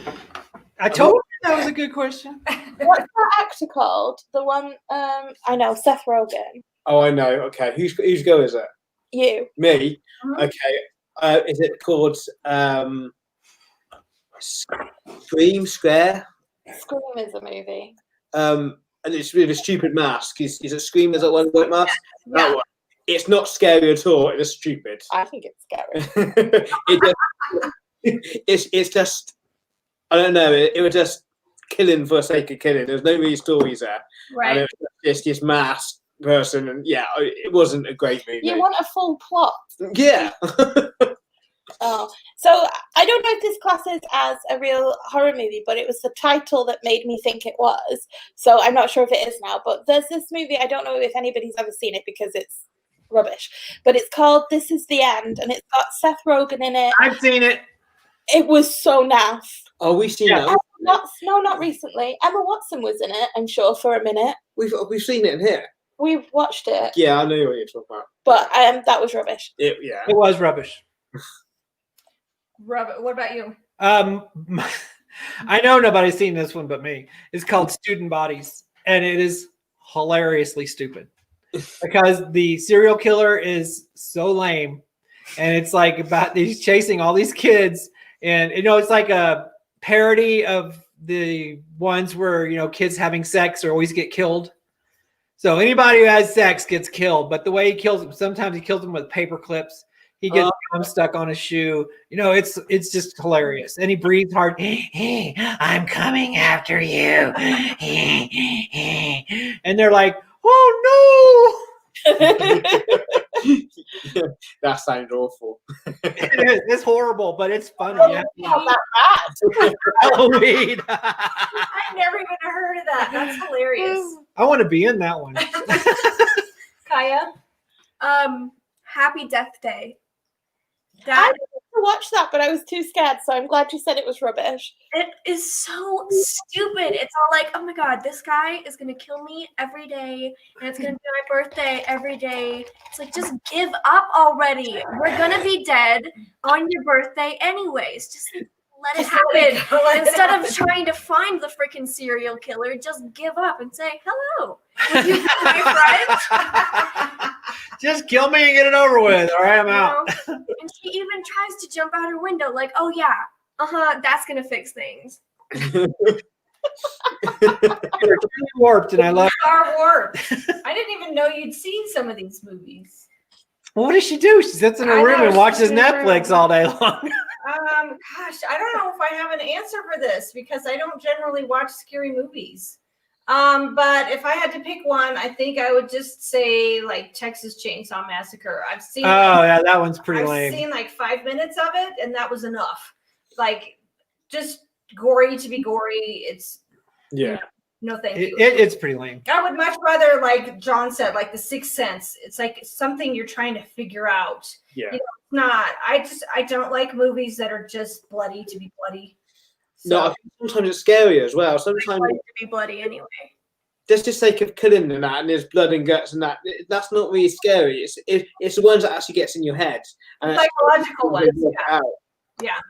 I told you that was a good question. What's that actor called? The one I know, Seth Rogen. Oh, I know. Okay, whose go is it? You. Me. Mhm. Okay. Is it called Scream Scare? Scream is a movie. And it's with a stupid mask. Is it Scream? Is that one white mask? Yeah. That one. It's not scary at all. It's stupid. I think it's scary. It's just I don't know. It was just killing for the sake of killing. There's no really stories there. Right. And it was just this masked person, and it wasn't a great movie. You want a full plot. Yeah. Oh, so I don't know if this classes as a real horror movie, but it was the title that made me think it was. So I'm not sure if it is now, but there's this movie. I don't know if anybody's ever seen it because it's rubbish. But it's called This Is the End, and it's got Seth Rogen in it. I've seen it. It was so naff. Oh, we've seen that. No, not recently. Emma Watson was in it, I'm sure, for a minute. We've seen it in here. We've watched it. Yeah, I know what you're talking about. But that was rubbish. It was rubbish. What about you? I know nobody's seen this one but me. It's called Student Bodies, and it is hilariously stupid because the serial killer is so lame, and it's like about he's chasing all these kids, and it's like a parody of the ones where kids having sex or always get killed. So anybody who has sex gets killed, but the way he kills them, sometimes he kills them with paper clips. He gets gum stuck on his shoe. It's just hilarious. And he breathes hard. I'm coming after you. And they're like, oh no. That sounds awful. It's horrible, but it's funny. Not that bad. Halloween. I've never even heard of that. That's hilarious. I want to be in that one. Kaya? Happy Death Day. I wanted to watch that, but I was too scared, so I'm glad you said it was rubbish. It is so stupid. It's all like, oh my god, this guy is gonna kill me every day, and it's gonna be my birthday every day. It's like, just give up already. We're gonna be dead on your birthday anyways. Just let it happen. Instead of trying to find the freaking serial killer, just give up and say, hello. Would you be my friend? Just kill me and get it over with. All right, I'm out. And she even tries to jump out her window, like, oh yeah, that's gonna fix things. You're warped, and I love You are warped. I didn't even know you'd seen some of these movies. Well, what does she do? She sits in her room and watches Netflix all day long. Gosh, I don't know if I have an answer for this because I don't generally watch scary movies. But if I had to pick one, I think I would just say like Texas Chainsaw Massacre. I've seen. Oh yeah, that one's pretty lame. I've seen like 5 minutes of it, and that was enough. Like, just gory to be gory. It's no thank you. It's pretty lame. I would much rather, like John said, like The Sixth Sense. It's like something you're trying to figure out. Yeah. It's not. I don't like movies that are just bloody to be bloody. So, no, I think sometimes it's scary as well. Sometimes to be bloody anyway. Just the sake of killing and that, and there's blood and guts and that. That's not really scary. It's the ones that actually gets in your head. And psychological ones. Yeah.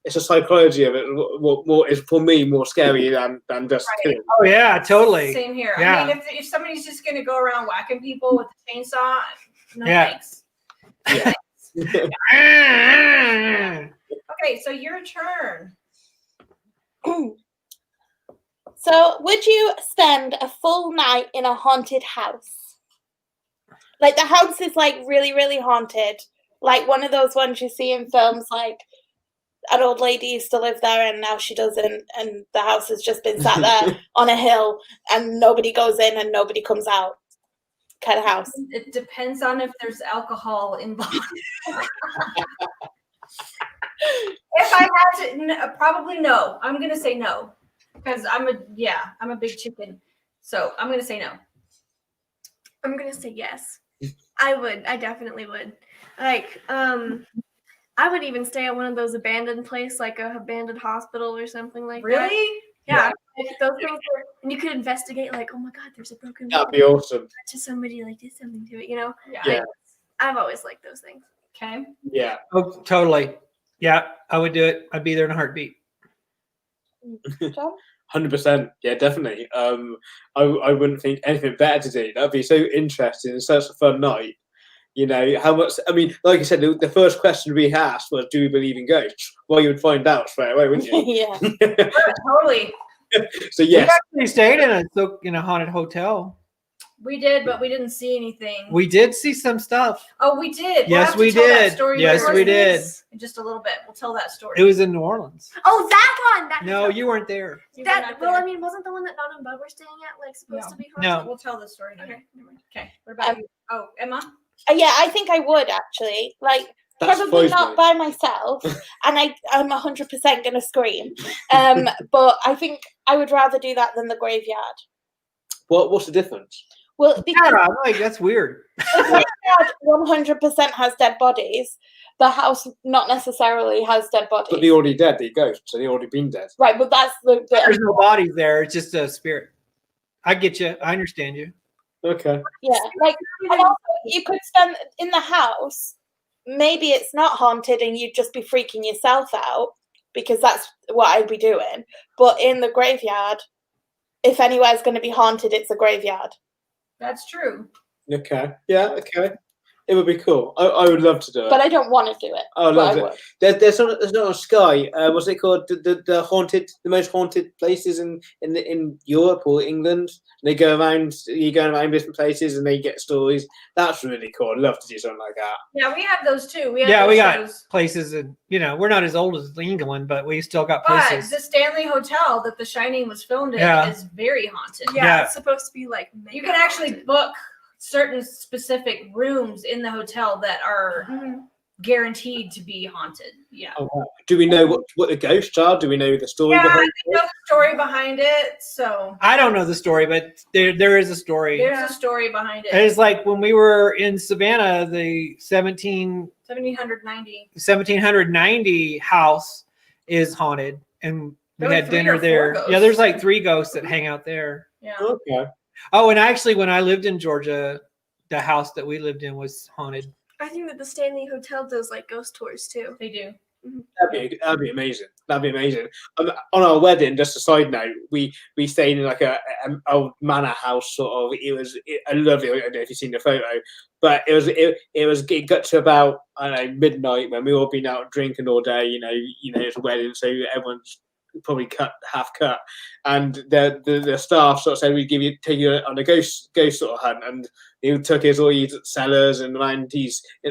It's the psychology of it. What is for me more scary than just killing. Oh yeah, totally. Same here. Yeah. I mean, if somebody's just going to go around whacking people with a chainsaw, no thanks. Yeah. Okay, so your turn. So, would you spend a full night in a haunted house? Like, the house is, like, really, really haunted. Like, one of those ones you see in films, like, an old lady used to live there and now she doesn't, and the house has just been sat there on a hill and nobody goes in and nobody comes out kind of house. It depends on if there's alcohol involved. If I had to, probably no. I'm going to say no. Because I'm a big chicken. So I'm going to say no. I'm going to say yes. I definitely would. Like, I would even stay at one of those abandoned places, like a abandoned hospital or something like that. Really? Yeah. Like those things were, and you could investigate, like, oh my God, there's a broken wheel. That'd be awesome. Just somebody like did something to it, Yeah. Like, I've always liked those things. Okay. Yeah. Oh, totally. Yeah, I would do it. I'd be there in a heartbeat. John? 100%. Yeah, definitely. I wouldn't think anything better to do. That'd be so interesting and such a fun night. You know, how much, I mean, like I said, the first question we asked was, do we believe in ghosts? Well, you would find out straight away, wouldn't you? Yeah. Totally. So, yes. We actually stayed in a haunted hotel. We did, but we didn't see anything. We did see some stuff. Oh, we did. Yes, we did. Yes, we did. In just a little bit. We'll tell that story. It was in New Orleans. Oh, that one! No, you weren't there. I mean, wasn't the one that Don and Bud were staying at, like, supposed to be haunted? No. We'll tell the story. Okay. Okay. What about you? Oh, Emma? Yeah, I think I would actually. Like, That's probably poison. not by myself, and I'm 100% gonna scream. But I think I would rather do that than the graveyard. What's the difference? Well, because Yeah, I'm like, that's weird. the graveyard 100% has dead bodies. The house not necessarily has dead bodies. But they're already dead. They're ghosts, so they've already been dead. Right, but that's There's no bodies there. It's just a spirit. I get you. I understand you. Okay. yeah. Like, and also you could spend in the house. Maybe it's not haunted, and you'd just be freaking yourself out because that's what I'd be doing. But in the graveyard, if anywhere's going to be haunted, it's a graveyard. That's true. Okay. Yeah. Okay. It would be cool. I would love to do it. But I don't want to do it. I would but love I it. would. There's not a Sky. What's it called? The most haunted places in Europe or England. And they go around. You go around different places and they get stories. That's really cool. I'd love to do something like that. Yeah, we have those too. We have Yeah, those we got shows. places, and we're not as old as England, but we still got But places. the Stanley Hotel that The Shining was filmed in Yeah. is very haunted. Yeah, Yeah. it's supposed to be like You can actually book certain specific rooms in the hotel that are guaranteed to be haunted. Yeah. Oh, wow. Do we know what the ghosts are? Do we know the story Yeah, I behind it? know the story behind it. So I don't know the story, but there is a story. there's a story behind it. It's like when we were in Savannah, the 1790 house is haunted, and we There were had 3 or dinner 4 there. ghosts. Yeah, there's like 3 ghosts that hang out there. Yeah. Okay. Oh, and actually, when I lived in Georgia, the house that we lived in was haunted. I think that the Stanley Hotel does like ghost tours too. They do. That'd be amazing. That'd be amazing. On our wedding, just a side note, we stayed in like a old manor house sort of. It was a lovely. I don't know if you've seen the photo, but it got to about, I don't know, midnight when we all been out drinking all day. It's a wedding, so everyone's probably half cut, and the staff sort of said we'd take you on a ghost sort of hunt, and he took us all these cellars and around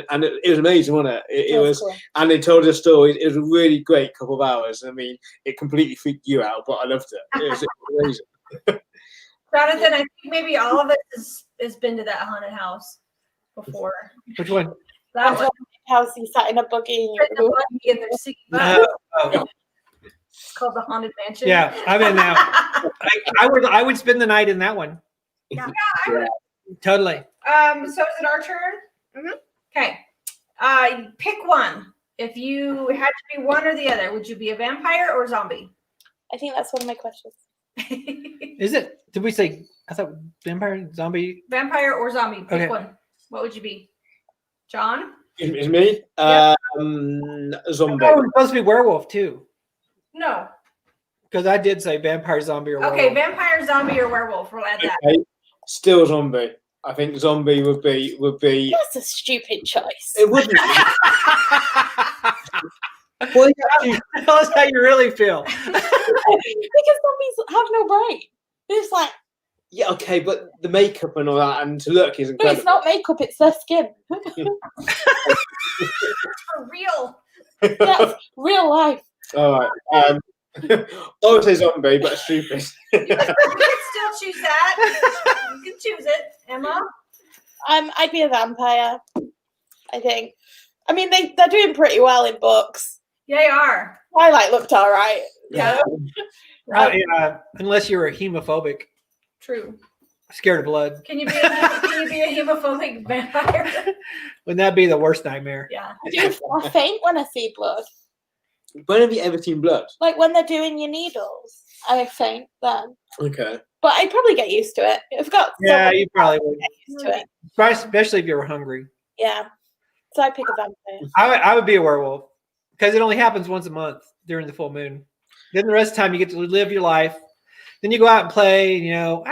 and it was amazing, wasn't it? It was, cool. and they told us stories. It was a really great couple of hours. I mean, it completely freaked you out, but I loved it. It was amazing. Jonathan, I think maybe all of us has been to that haunted house before. Which one? That one. House you sat in a buggy and In the buggy and they're singing No. about it. Oh, It's called the Haunted Mansion. yeah, I'm in now. I would spend the night in that one. Yeah. Totally. So is it our turn? Mhm. Okay. Pick one. If you had to be one or the other, would you be a vampire or a zombie? I think that's one of my questions. Is it? Did we say? I thought vampire, zombie. Vampire or zombie? Pick Okay. one. What would you be? John? It's me. Yep. Zombie. Oh, it's supposed to be werewolf too, No. because I did say vampire, zombie, or Okay, werewolf. vampire, zombie, or werewolf. We'll add that. Okay. Still zombie. I think zombie would be. That's a stupid choice. It wouldn't. Well, Tell us how you really feel. Because zombies have no brain. It's like, yeah, okay, but the makeup and all that, and to look is but incredible. it's not makeup, it's their skin. For real. That's real life. All right. I would say zombie, but stupid. You can still choose that. You can choose it. Emma? I'd be a vampire, I think. I mean, they're doing pretty well in books. They are. Twilight looked all right. Yeah. Yeah, unless you're a hemophobic, True. scared of blood. Can you be a hemophobic vampire? Wouldn't that be the worst nightmare? Yeah. I faint when I see blood. When have you ever seen blood? Like when they're doing your needles, I faint then. Okay. But I'd probably get used to it. I've got Yeah, someone you probably would, get used to it. especially if you were hungry. Yeah. So I pick a vampire. I would be a werewolf because it only happens once a month during the full moon. Then the rest of the time you get to live your life. Then you go out and play, ow,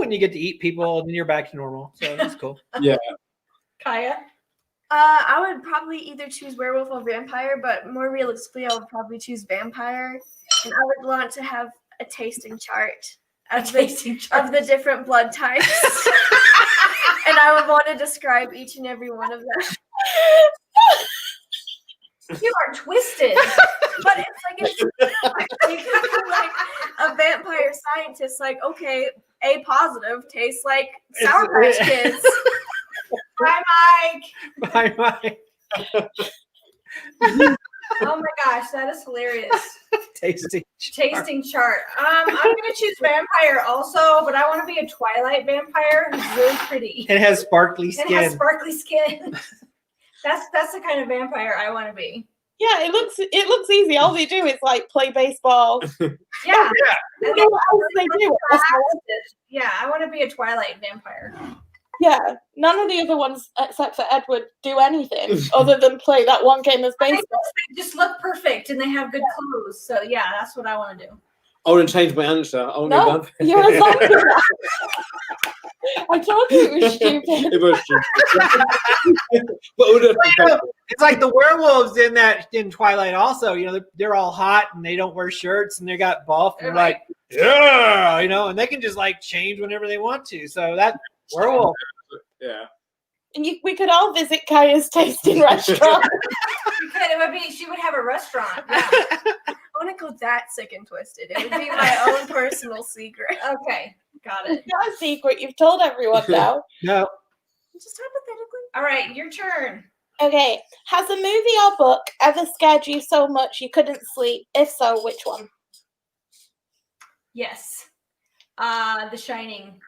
and you get to eat people, and then you're back to normal. So that's cool. Yeah. Kaya? I would probably either choose werewolf or vampire, but more realistically, I would probably choose vampire. And I would want to have a tasting chart of the different blood types. And I would want to describe each and every one of them. You are twisted. But it's like you could be like a vampire scientist, like, okay, A positive tastes like Sour Patch Kids. Bye, Mike. Bye. Oh my gosh, that is hilarious. Tasting chart. I'm gonna choose vampire also, but I want to be a Twilight vampire who's really pretty. It has sparkly skin. It has sparkly skin. That's the kind of vampire I want to be. Yeah, it looks easy. All they do is like play baseball. Yeah. You know what else they do? Yeah, I want to be a Twilight vampire. Yeah, none of the other ones except for Edward do anything other than play that one game of baseball. They just look perfect and they have good clothes. So yeah, that's what I want to do. I wouldn't change my answer. I want to be a No, vampire. you're a zombie. I told you it was stupid. It was stupid. But It's like the werewolves in Twilight also, you know, they're all hot and they don't wear shirts and they got buff and they're like, yeah, you know, and they can just like change whenever they want to. So that werewolf. Yeah. And we could all visit Kaya's tasting restaurant. She would have a restaurant. Yeah. I want to go that sick and twisted. It would be my own personal secret. Okay, got it. It's not a secret. You've told everyone now. No. Just hypothetically. All right, your turn. Okay. Has a movie or book ever scared you so much you couldn't sleep? If so, which one? Yes. The Shining.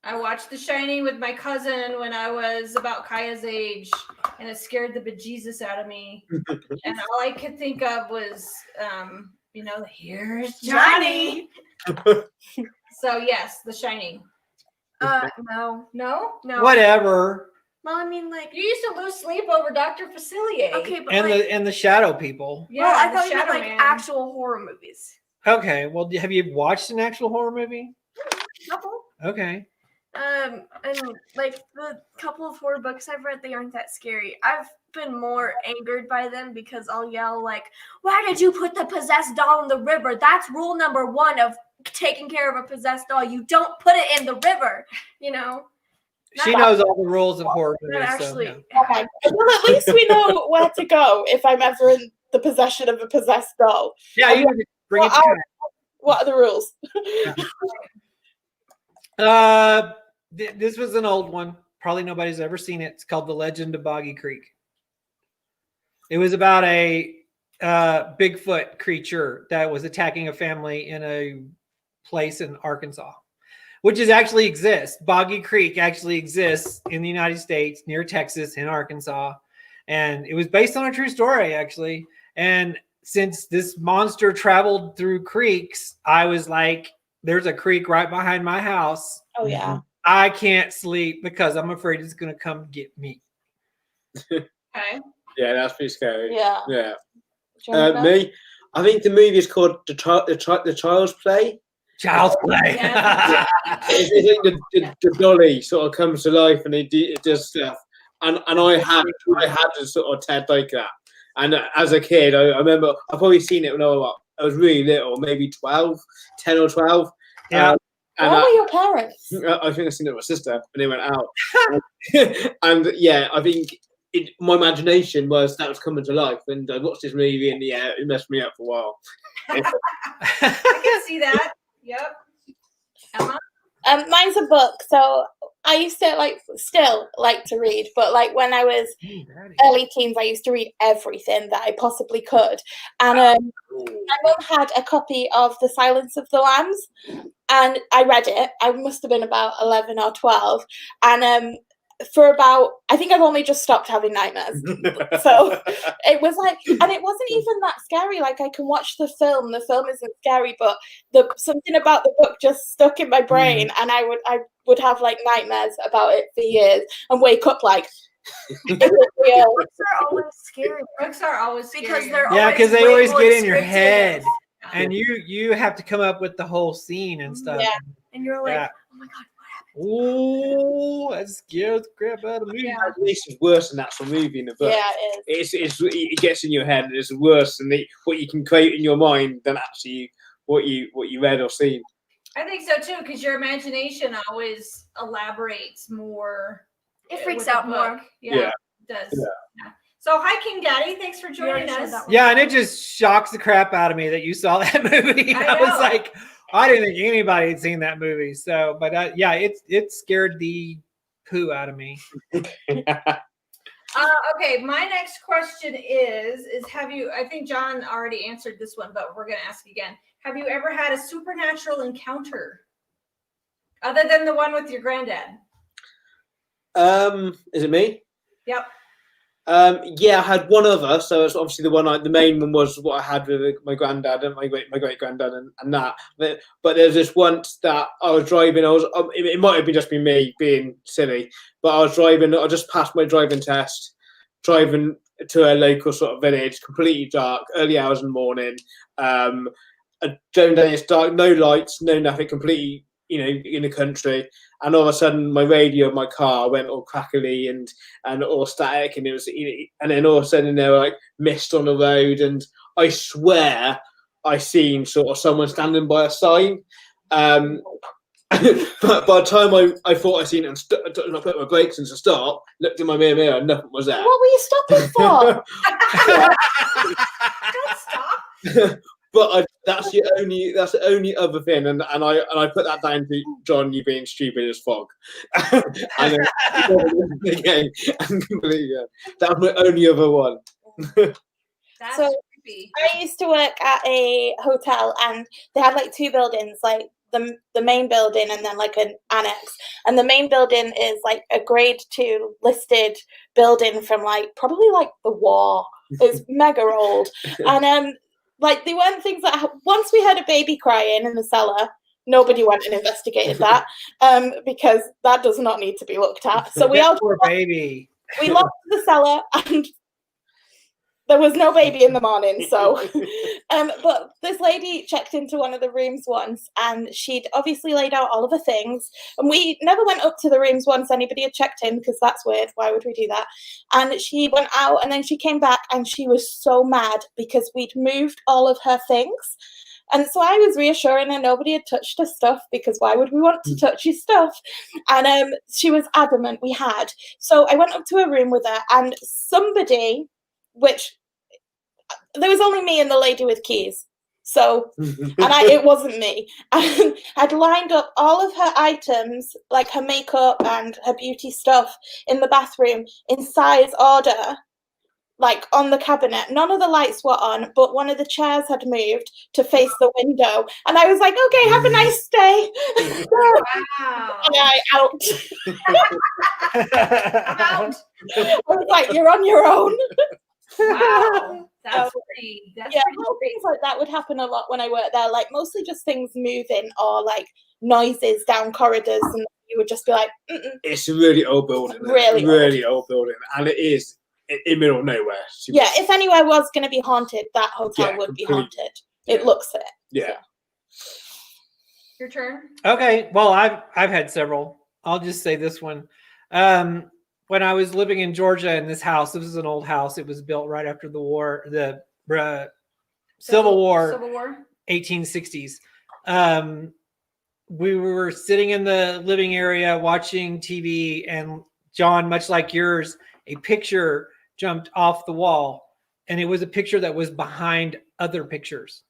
I watched The Shining with my cousin when I was about Kaya's age, and it scared the bejesus out of me. And all I could think of was, here's Johnny. So yes, The Shining. No. No? No. Whatever. Well, I mean, like, You used to lose sleep over Dr. Facilier. okay, but And like, the shadow people. Yeah, well, I the thought you meant Shadow like Man. actual horror movies. Okay. Well, have you watched an actual horror movie? Couple. Okay. And like the couple of horror books I've read, they aren't that scary. I've been more angered by them because I'll yell like, "Why did you put the possessed doll in the river? That's rule number 1 of taking care of a possessed doll. You don't put it in the river." You know. She knows all the rules of horror That movies. actually. So, yeah. Okay. Well, at least we know where to go if I'm ever in the possession of a possessed doll. Yeah, you can bring it Well, to What are the rules? This was an old one. Probably nobody's ever seen it. It's called The Legend of Boggy Creek. It was about a Bigfoot creature that was attacking a family in a place in Arkansas, which actually exists. Boggy Creek actually exists in the United States near Texas in Arkansas. And it was based on a true story, actually. And since this monster traveled through creeks, I was like, there's a creek right behind my house. Oh, yeah. I can't sleep because I'm afraid it's going to come get me. Okay. Yeah, that's pretty scary. Yeah. Yeah. Do you remember? Me, I think the movie is called The Child's Play. Child's Play. Yeah. It's like the dolly sort of comes to life and it does stuff. And I had to sort of take that. And as a kid, I remember I've probably seen it when I was really little, maybe 10 or 12. Yeah. Where were your parents? I think I seen it with my sister when they went out. And yeah, I think my imagination was that was coming to life. And I watched this movie and yeah, it messed me up for a while. I can see that. Yep. Emma? Mine's a book. So I used to still like to read, but like when I was early teens, I used to read everything that I possibly could. And my mum had a copy of The Silence of the Lambs, and I read it. I must have been about 11 or 12, and for about, I think I've only just stopped having nightmares. So it was like, and it wasn't even that scary. Like I can watch the film. The film isn't scary, but something about the book just stuck in my brain, and I would have like nightmares about it for years and wake up like, is it real? Books are always scary. Books are always Because scary. they're Yeah, because they way always more get in your scripted. head. And you have to come up with the whole scene and stuff. Yeah. And you're like, Yeah. oh my God, what happened? Oh, that scares the crap out of me. Yeah. At least it's worse than actual movie in the book. Yeah, it is. It gets in your head and it's worse than what you can create in your mind than actually what you read or seen. I think so too, because your imagination always elaborates more. It freaks with the out more. book. Yeah, Yeah. it does. Yeah. Yeah. So, hi, King Daddy. Thanks for joining already said us. that one. Yeah, and it just shocks the crap out of me that you saw that movie. I I was know. like, I didn't think anybody had seen that movie. So, but yeah, it scared the poo out of me. Okay, my next question is have you, I think John already answered this one, but we're going to ask again. Have you ever had a supernatural encounter other than the one with your granddad? Is it me? Yep. Yeah, I had one other. So it's obviously the main one was what I had with my granddad and my great granddad and that. But there's this once that I was driving. It might have been just been me being silly, but I was driving. I just passed my driving test, driving to a local sort of village, completely dark, early hours in the morning. It's dark, no lights, no nothing, completely, in the country. And all of a sudden, my radio of my car went all crackly and all static, and and then all of a sudden there were like mist on the road, and I swear I seen sort of someone standing by a sign. But by the time I thought I seen it, and I put my brakes in to stop, looked in my mirror, and nothing was there. What were you stopping for? Don't stop. But that's the only other thing, and I put that down to John, you being stupid as fog. And again, that was my only other one. That's So, creepy. I used to work at a hotel, and they had like two buildings, like the main building and then like an annex. And the main building is like a grade 2 listed building from like probably like the war. It's mega old. And like they weren't things that once we heard a baby crying in the cellar, nobody went and investigated that because that does not need to be looked at. So we all Poor baby. we locked the cellar, and there was no baby in the morning. So but this lady checked into one of the rooms once, and she'd obviously laid out all of the things, and we never went up to the rooms once anybody had checked in, because that's weird. Why would we do that? And she went out, and then she came back, and she was so mad because we'd moved all of her things. And so I was reassuring her nobody had touched her stuff, because why would we want to touch your stuff? And she was adamant we had. So I went up to her room with her, and somebody, which there was only me and the lady with keys. So, it wasn't me. And I'd lined up all of her items, like her makeup and her beauty stuff, in the bathroom in size order, like on the cabinet. None of the lights were on, but one of the chairs had moved to face the window. And I was like, okay, have a nice day. Wow. And I'm out. I was like, you're on your own. Wow. That's pretty Little things like that would happen a lot when I worked there. Like mostly just things moving or like noises down corridors, and you would just be like, mm-mm. It's a really old building. Really old building, and it is in the middle of nowhere. Yeah, if anywhere was going to be haunted, that hotel would be haunted. It looks it. Yeah. Your turn. Okay, well, I've had several. I'll just say this one. When I was living in Georgia in this house, this is an old house. It was built right after the war, the Civil War, 1860s. We were sitting in the living area watching TV, and John, much like yours, a picture jumped off the wall, and it was a picture that was behind other pictures.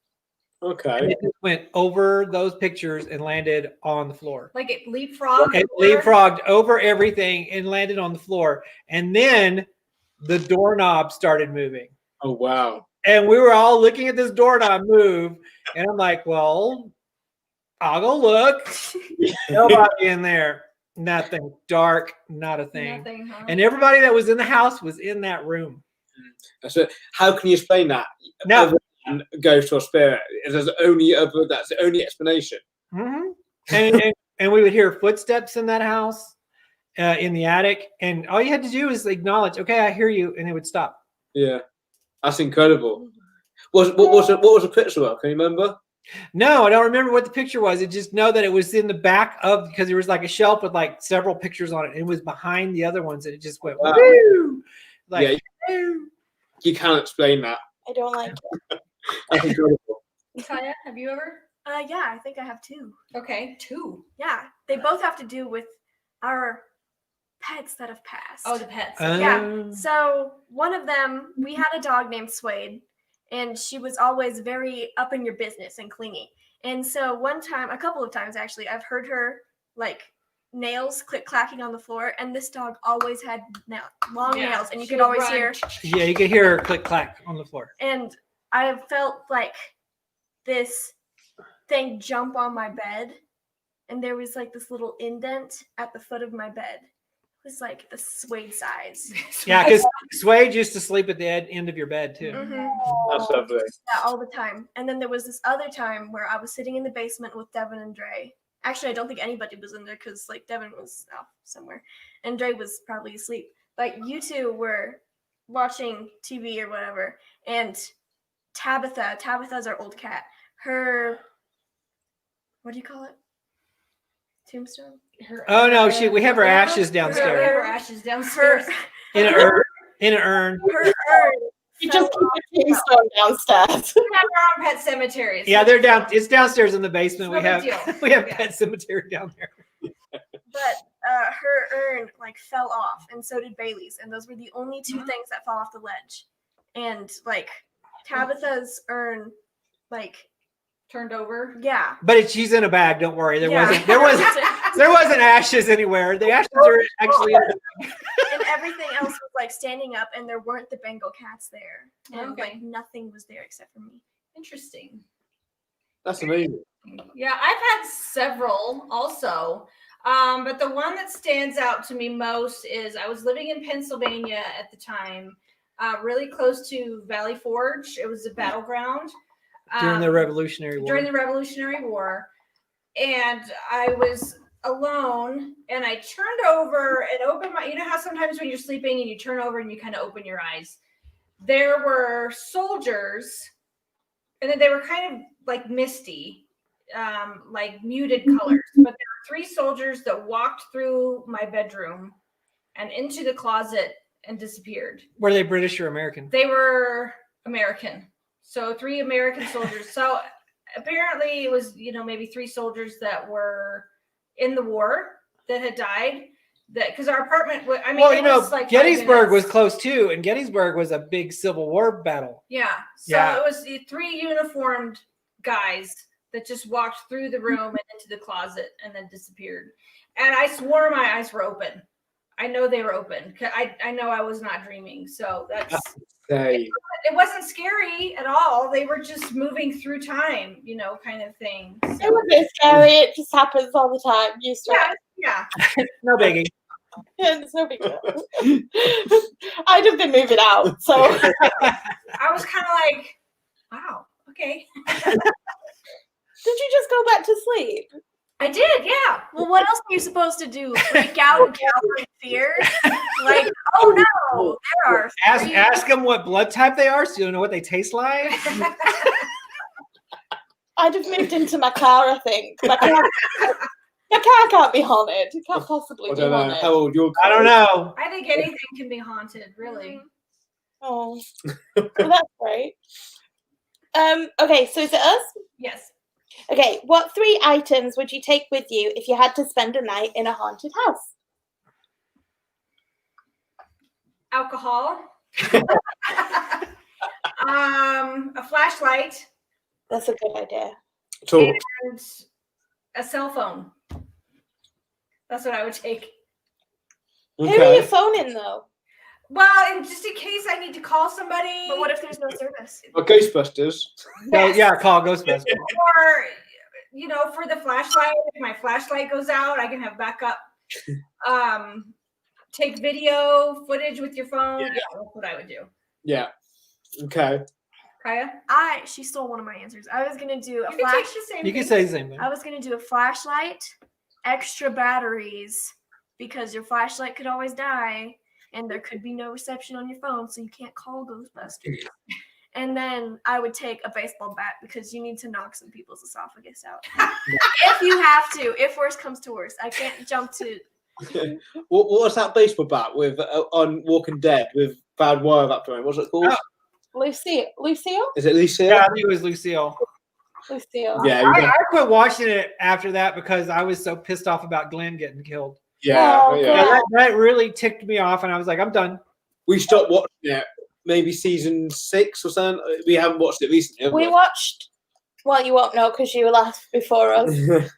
Okay. And it just went over those pictures and landed on the floor. Like it leapfrogged? It leapfrogged over everything and landed on the floor. And then the doorknob started moving. Oh, wow. And we were all looking at this doorknob move. And I'm like, well, I'll go look. Nobody in there. Nothing. Dark. Not a thing. Nothing, huh? And everybody that was in the house was in that room. So how can you explain that? No. And ghost or spirit. That's the only explanation. Mm-hmm. And we would hear footsteps in that house, in the attic, and all you had to do is acknowledge, okay, I hear you, and it would stop. Yeah, that's incredible. What was the picture of? Can you remember? No, I don't remember what the picture was. I just know that it was in the back of, because there was like a shelf with like several pictures on it. And it was behind the other ones, and it just went woo, like woo. You can't explain that. I don't like it. That's incredible. Taya, have you ever? Yeah, I think I have 2. Okay, 2. Yeah, they both have to do with our pets that have passed. Oh, the pets. Yeah. So one of them, we had a dog named Suede, and she was always very up in your business and clingy. And so one time, a couple of times actually, I've heard her like nails click-clacking on the floor, and this dog always had long Yeah, nails, and you she could would always run. hear. Yeah, you could hear her click-clack on the floor. And I felt like this thing jump on my bed, and there was like this little indent at the foot of my bed. It was like the suede size. Yeah, because Suede used to sleep at the end of your bed too. That's lovely. Yeah, all the time. And then there was this other time where I was sitting in the basement with Devin and Dre. Actually, I don't think anybody was in there because like Devin was out somewhere, and Dre was probably asleep. But you two were watching TV or whatever, and Tabitha's our old cat. Her, what do you call it? Tombstone? Oh no, we have her ashes Her downstairs ashes downstairs. in an urn. In an urn. Her urn. You just keep a tombstone downstairs. We have our own pet cemeteries. Yeah, they're down. It's downstairs in the basement. No We have big deal. we have Yeah. pet cemetery down there. But her urn like fell off, and so did Bailey's, and those were the only two things that fell off the ledge. And like Tabitha's urn, like Turned over. yeah, But she's in a bag. Don't worry. There Yeah. wasn't ashes anywhere. The ashes are actually in the And everything else was like standing up, and there weren't the Bengal cats there, and Okay. like nothing was there except for me. Interesting. That's amazing. Yeah, I've had several also. But the one that stands out to me most is I was living in Pennsylvania at the time, really close to Valley Forge. It was a battleground. during the Revolutionary War. During the Revolutionary War. And I was alone, and I turned over and opened my, you know how sometimes when you're sleeping and you turn over and you kind of open your eyes, there were soldiers, and then they were kind of like misty, like muted colors, but there were 3 soldiers that walked through my bedroom and into the closet and disappeared. Were they British or American? They were American. So 3 American soldiers. So apparently it was, maybe 3 soldiers that were in the war that had died. That because our apartment, it was like 5 Gettysburg was minutes. close too, and Gettysburg was a big Civil War battle. Yeah. So Yeah. it was 3 uniformed guys that just walked through the room and into the closet and then disappeared. And I swore my eyes were open. I know they were open. I know I was not dreaming. So that's. It wasn't scary at all. They were just moving through time, kind of thing. So, It was a bit scary. It just happens all the time. Used to it. yeah. No biggie. Yeah, it's no big deal. I'd have been moving out. So I was kind of like, wow, okay. did you just go back to sleep? I did, yeah. Well, what else are you supposed to do? Freak out and cower in fear? Like, oh no, there are 3. Ask them what blood type they are, so you know what they taste like. I'd have moved into my car, I think. My car can't be haunted. It can't possibly I be don't know haunted. how old your I don't know. I think anything can be haunted, really. Oh, well, that's great. Okay, so is it us? Yes. Okay, what 3 items would you take with you if you had to spend a night in a haunted house? Alcohol. A flashlight That's a good idea. Talk. and a cell phone. That's what I would take. Who are you Okay. phoning though? Well, and just in case I need to call somebody. But what if there's no service? Well, Ghostbusters. No, yeah, call Ghostbusters. Or, for the flashlight, if my flashlight goes out, I can have backup. Take video footage with your phone. Yeah. Yeah, that's what I would do. Yeah. Okay. Kaya? She stole one of my answers. I was gonna do a You can take flash. the same You can thing. say the same thing. I was gonna do a flashlight, extra batteries, because your flashlight could always die, and there could be no reception on your phone, so you can't call Ghostbusters. And then I would take a baseball bat because you need to knock some people's esophagus out. If you have to, if worse comes to worse. I can't jump to. What was that baseball bat with on Walking Dead with bad wire wrapped around? What's it called? Oh. Lucille? Is it Lucille? Yeah, I think it was Lucille. Lucille. Yeah. I quit watching it after that because I was so pissed off about Glenn getting killed. Yeah. Oh, Yeah. God. That really ticked me off, and I was like, I'm done. We stopped watching it. Maybe season 6 or something. We haven't watched it recently. Have We watched, well, you won't know because you were last before us,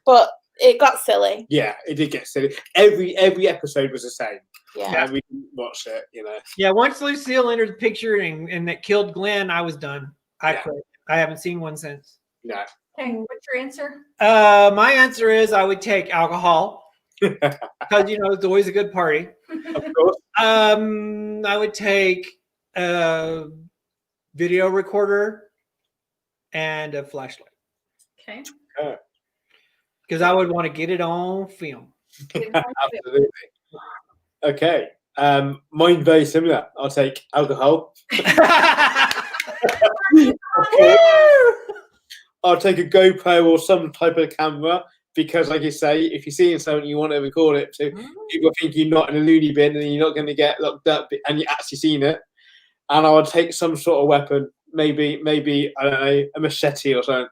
but it got silly. Yeah, it did get silly. Every episode was the same. Yeah. And we didn't watch it, you know. Yeah, once Lucille entered the picture and that killed Glenn, I was done. I Yeah. quit. I haven't seen one since. No. Okay, what's your answer? My answer is I would take alcohol because it's always a good party. Of course. I would take a video recorder and a flashlight Okay. because I would want to get it on film. Absolutely. Okay. Mine very similar. I'll take alcohol. I'll take a GoPro or some type of camera because, like you say, if you're seeing something you want to record it, so people think you're not in a loony bin and you're not going to get locked up, and you're actually seen it. And I would take some sort of weapon, maybe I don't know, a machete or something.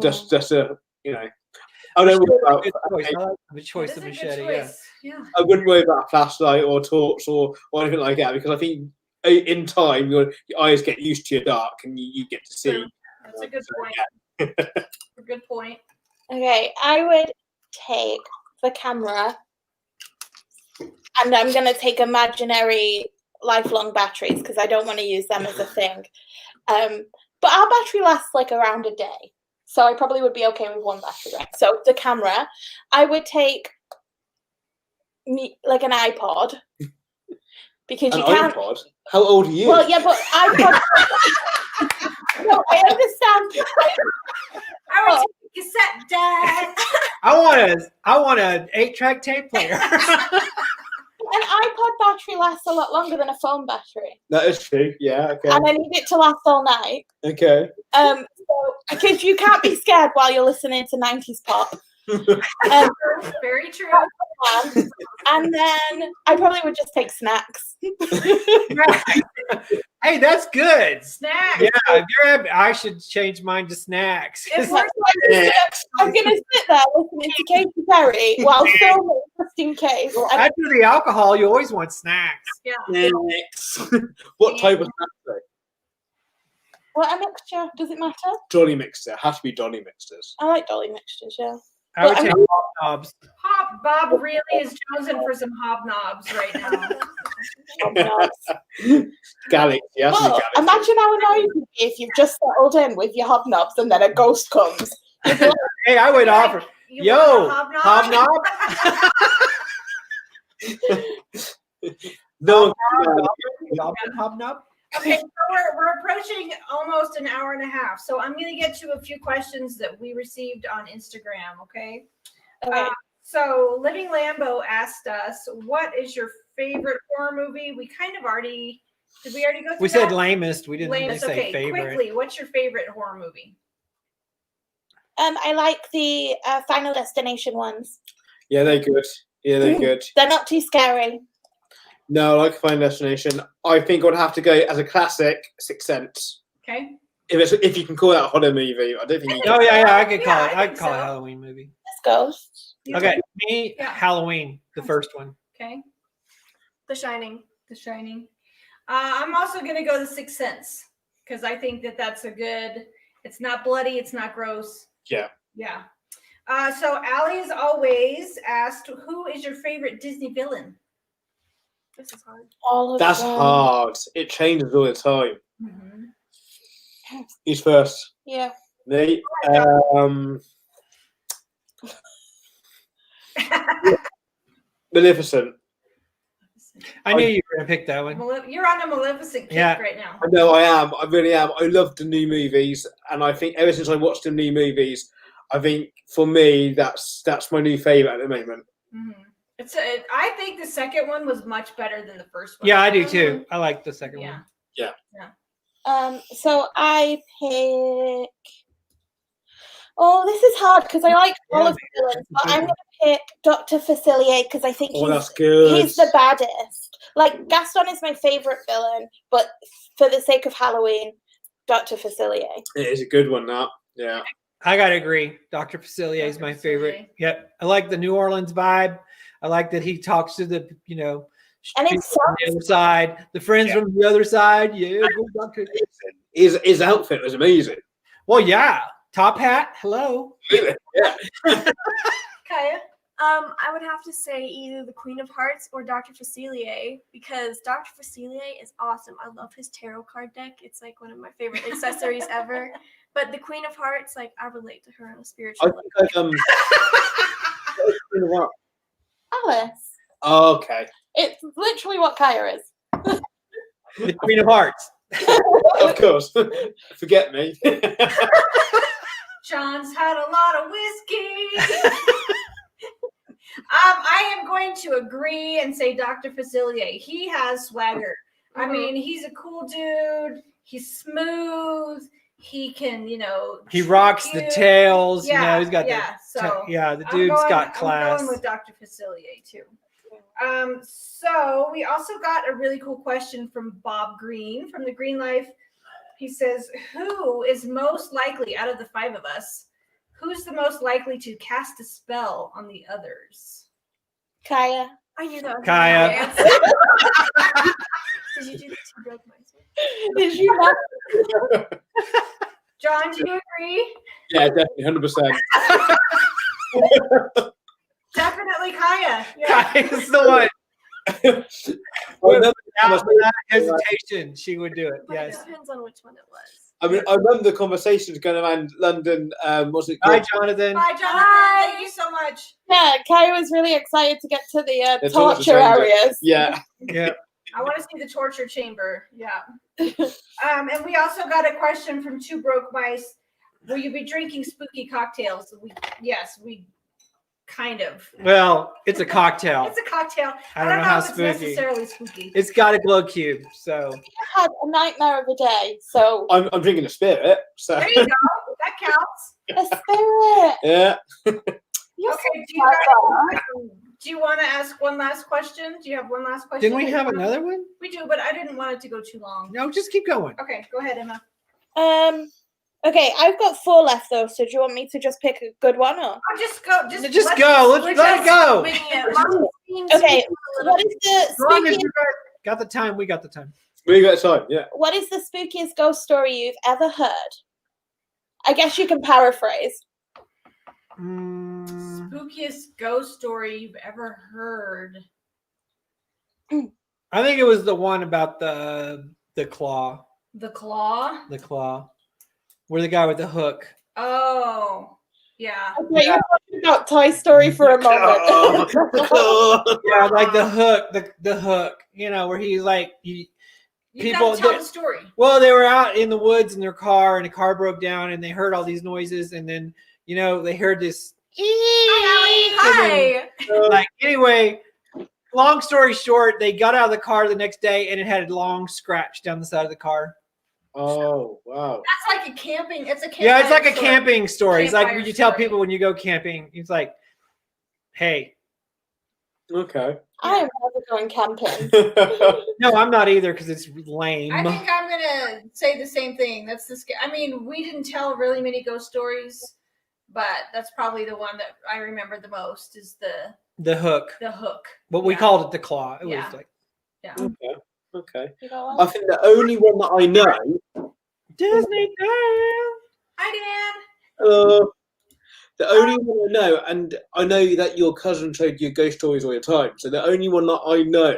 Just a I don't worry about the choice That of is a good machete. Yeah. choice. Yeah. I wouldn't worry about a flashlight or torch or anything like that because I think in time your eyes get used to your dark and you get to see. True. That's a good point. A good point. Okay, I would take the camera, and I'm going to take imaginary lifelong batteries because I don't want to use them as a thing. But our battery lasts like around a day, so I probably would be okay with one battery, right? So the camera, I would take like an iPod because An you can't. iPod? How old are you? Well, yeah, but iPod. No, I understand. I would take a cassette deck. I want an 8-track tape player. An iPod battery lasts a lot longer than a phone battery, That is true. Yeah. Okay. and I need it to last all night. Okay. So because you can't be scared while you're listening to 90s pop. Very true. And then I probably would just take snacks. Hey, that's good. Snacks. Yeah, if you're I should change mine to snacks. If Like, we're I'm gonna sit there listening to Katy Perry while filming just in case. After the alcohol, you always want snacks. What type of snack though? What a mixture? Does it matter? Dolly mixture. Has to be Dolly mixtures. I like Dolly mixtures, yeah. I would But take I'm- hobnobs. Bob really is chosen for some hobnobs right now. Galaxy. Yes, Well, imagine how annoying it would be if you've just settled in with your hobnobs and then a ghost comes. You'd be like, Hey, I would offer. You Yo, want a hobnob? No. Hobnob. Okay, so we're approaching almost an hour and a half. So I'm going to get to a few questions that we received on Instagram, okay? okay. So Living Lambo asked us, what is your favorite horror movie? We kind of already, did we already go through We said that? lamest. We didn't really Lamest, say okay, favorite. quickly, what's your favorite horror movie? I like the Final Destination ones. Yeah, they're good. Yeah, they're good. They're not too scary. No, I like Final Destination. I think I'd have to go as a classic, Sixth Sense. Okay. If you can call that a horror movie, I don't think you Oh can. yeah, I could call Yeah, it. I I think could call it so. a Halloween movie. Ghosts. Okay, me Yeah. Halloween, the first one. Okay. The Shining. The Shining. I'm also going to go The Sixth Sense because I think that that's a good, it's not bloody, it's not gross. Yeah. Yeah. So Allie has always asked, who is your favorite Disney villain? This is hard. All of That's them. hard. It changes all the time. Mm-hmm. Who's first? Yeah. Me. Maleficent. I knew you were gonna pick that one. You're on a Maleficent kick Yeah. right now. I know I am. I really am. I love the new movies, and I think ever since I watched the new movies, I think for me that's my new favorite at the moment. Mm-hmm. I think the second one was much better than the first one. Yeah, I do too. I like the second Yeah. one. So I pick. Oh, this is hard because I like all of the villains, but I'm gonna pick Dr. Facilier because I think Oh, that's good. he's the baddest. Like Gaston is my favorite villain, but for the sake of Halloween, Dr. Facilier. It is a good one. That. Yeah. I gotta agree. Dr. Facilier is Dr. my favorite. Facilier. Yep. I like the New Orleans vibe. I like that he talks to the, And people it's from the other side, the friends from the other side. Yeah, go Dr. His outfit was amazing. Well, yeah, Top hat. Hello. Really? Yeah. Kaya? I would have to say either the Queen of Hearts or Dr. Facilier, because Dr. Facilier is awesome. I love his tarot card deck. It's like one of my favorite accessories ever. But the Queen of Hearts, like, I relate to her on a I spiritual level. think I've Alice. Oh, okay. It's literally what Kaya is. The Queen of Hearts. Of course. Forget me. John's had a lot of whiskey. I am going to agree and say Dr. Facilier. He has swagger. I mean, he's a cool dude. He's smooth. He can, He rocks the tails. Yeah, He's got the dude's got class. I'm going with Dr. Facilier too. So we also got a really cool question from Bob Green from the Green Life. He says, who is most likely out of the 5 of us? Who's the most likely to cast a spell on the others? Kaya. I knew that was Kaya. my answer. Did you do the 2 broke mice? Did you not? John, do you agree? Yeah, definitely, 100%. Definitely Kaya. Yeah. Kaya's the one. Without hesitation, she would do it. But Yes. it depends on which one it was. I mean, I remember the conversations going around London. What's it Bye, called? Jonathan. Bye, Jonathan. Bye. Thank you so much. Yeah, Kaya was really excited to get to the The torture torture chamber. areas. Yeah. Yeah. I want to see the torture chamber. Yeah. And we also got a question from 2 Broke Mice. Will you be drinking spooky cocktails? Yes, we kind of. Well, it's a cocktail. It's a cocktail. I don't know how if it's spooky. necessarily spooky. It's got a glow cube, so I had a nightmare of a day, so I'm drinking a spirit, so There you go. That counts. a spirit. yeah. You're Okay. Do you want to ask one last question? Do you have one last question? didn't we have another one? We do, but I didn't want it to go too long. No, just keep going. Okay, go ahead, Emma. Okay, I've got 4 left though, so do you want me to just pick a good one or? I'll just go. Just go. Let it go. Okay, what is the As long as spookiest, you got the time, we got the time. We got time, yeah. what is the spookiest ghost story you've ever heard? I guess you can paraphrase. Spookiest ghost story you've ever heard? I think it was the one about the claw. The claw? The claw. Where the guy with the hook. Oh, yeah. Okay, you're talking about Toy Story for a moment. Yeah, like the hook, the hook, where he's like, You people gotta tell that- the story. well, they were out in the woods in their car and the car broke down and they heard all these noises and then, they heard this. Hi. Like, anyway, long story short, they got out of the car the next day and it had a long scratch down the side of the car. Oh, wow. That's like a camping. It's a camping. Yeah, it's like a camping story. It's like Campfire when you tell story. people when you go camping, it's like, hey, Okay. I am never going camping. no, I'm not either because it's lame. I think I'm gonna say the same thing. That's the. I mean, we didn't tell really many ghost stories, but that's probably the one that I remember the most. Is The hook. the hook? But we Yeah. called it the claw. It Yeah. was like Okay. You know what? I think the only one that I know, Disney Girl. Hi, Dan. the only one I know, and I know that your cousin told you ghost stories all the time. So the only one that I know,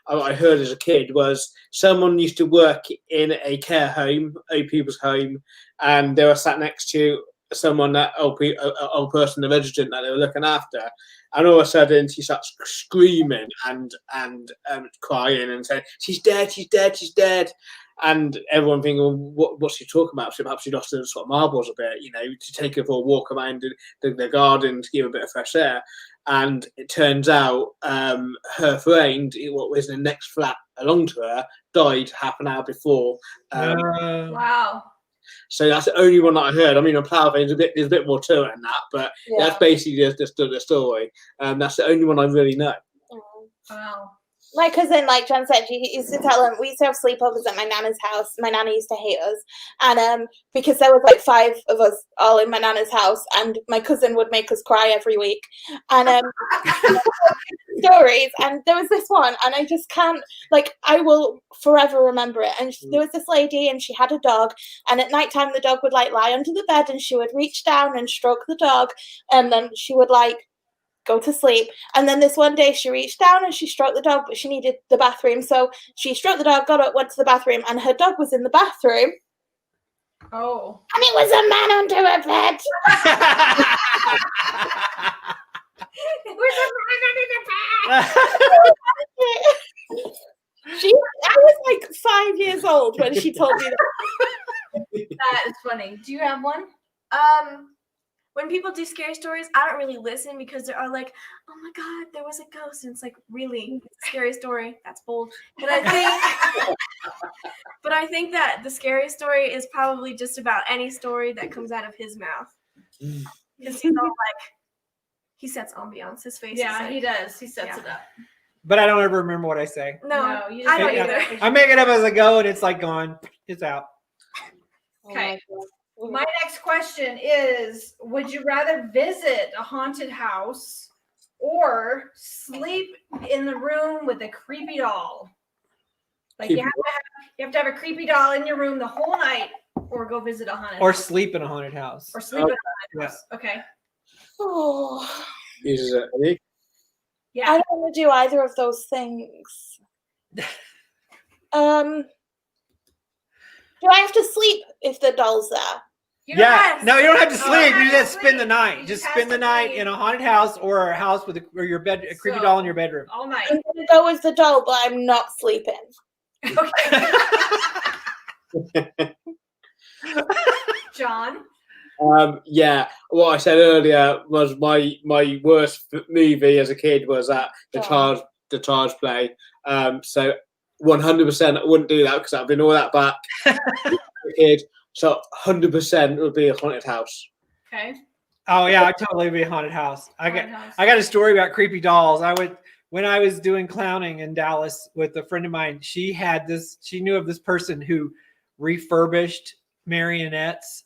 I heard as a kid, was someone used to work in a care home, old people's home, and they were sat next to someone that old person, the resident that they were looking after, and all of a sudden she starts screaming and crying and saying, "She's dead, she's dead, she's dead." And everyone thinking, well, what's she talking about? So perhaps she lost her sort of marbles a bit, to take her for a walk around the garden to give her a bit of fresh air. And it turns out her friend, what was in the next flat along to her, died half an hour before. Wow. So that's the only one that I heard. I mean, on Plough, there's a bit more to it than that, but that's basically just the story. That's the only one I really know. Wow. my cousin, like John said, she used to tell him, we used to have sleepovers at my nana's house. My nana used to hate us. And because there was like 5 of us all in my nana's house, and my cousin would make us cry every week. And stories. And there was this one, and I just can't, like, I will forever remember it. And there was this lady, and she had a dog. And at nighttime, the dog would like lie under the bed, and she would reach down and stroke the dog. And then she would like go to sleep. And then this one day she reached down and she stroked the dog, but she needed the bathroom. So she stroked the dog, got up, went to the bathroom, and her dog was in the bathroom. Oh. And it was a man under her bed. It was a man under the bed. I was like 5 years old when she told me that. That is funny. Do you have one? When people do scary stories, I don't really listen because they're all like, "Oh my God, there was a ghost," and it's like, really, it's a scary story. That's bold. But I think that the scariest story is probably just about any story that comes out of his mouth, because he's all like, he sets ambiance. His face. Yeah, is he does. He sets it up. But I don't ever remember what I say. No, you I don't Yeah. either. I make it up as I go, and it's like gone. It's out. Okay. My next question is, would you rather visit a haunted house or sleep in the room with a creepy doll? Like you have to have a creepy doll in your room the whole night, or go visit a haunted Or house. sleep in a haunted house. Or sleep in a haunted house. Okay. Oh, Uses it. Are Yeah. I don't want to do either of those things. Do I have to sleep if the doll's there? You don't have to No, you don't have to sleep. sleep. don't You have to just spend the sleep. night. You Just have spend to the night sleep in a haunted house or a house with a creepy doll in your bedroom. all night. I'm going to go with the doll, but I'm not sleeping. Okay. John? Yeah, what I said earlier was my worst movie as a kid was that the Charge play. So 100% I wouldn't do that because I've been all that back as a kid. So 100% would be a haunted house. Okay. Oh yeah, I'd totally be a haunted house. I Haunted house. got a story about creepy dolls. When I was doing clowning in Dallas with a friend of mine, she knew of this person who refurbished marionettes,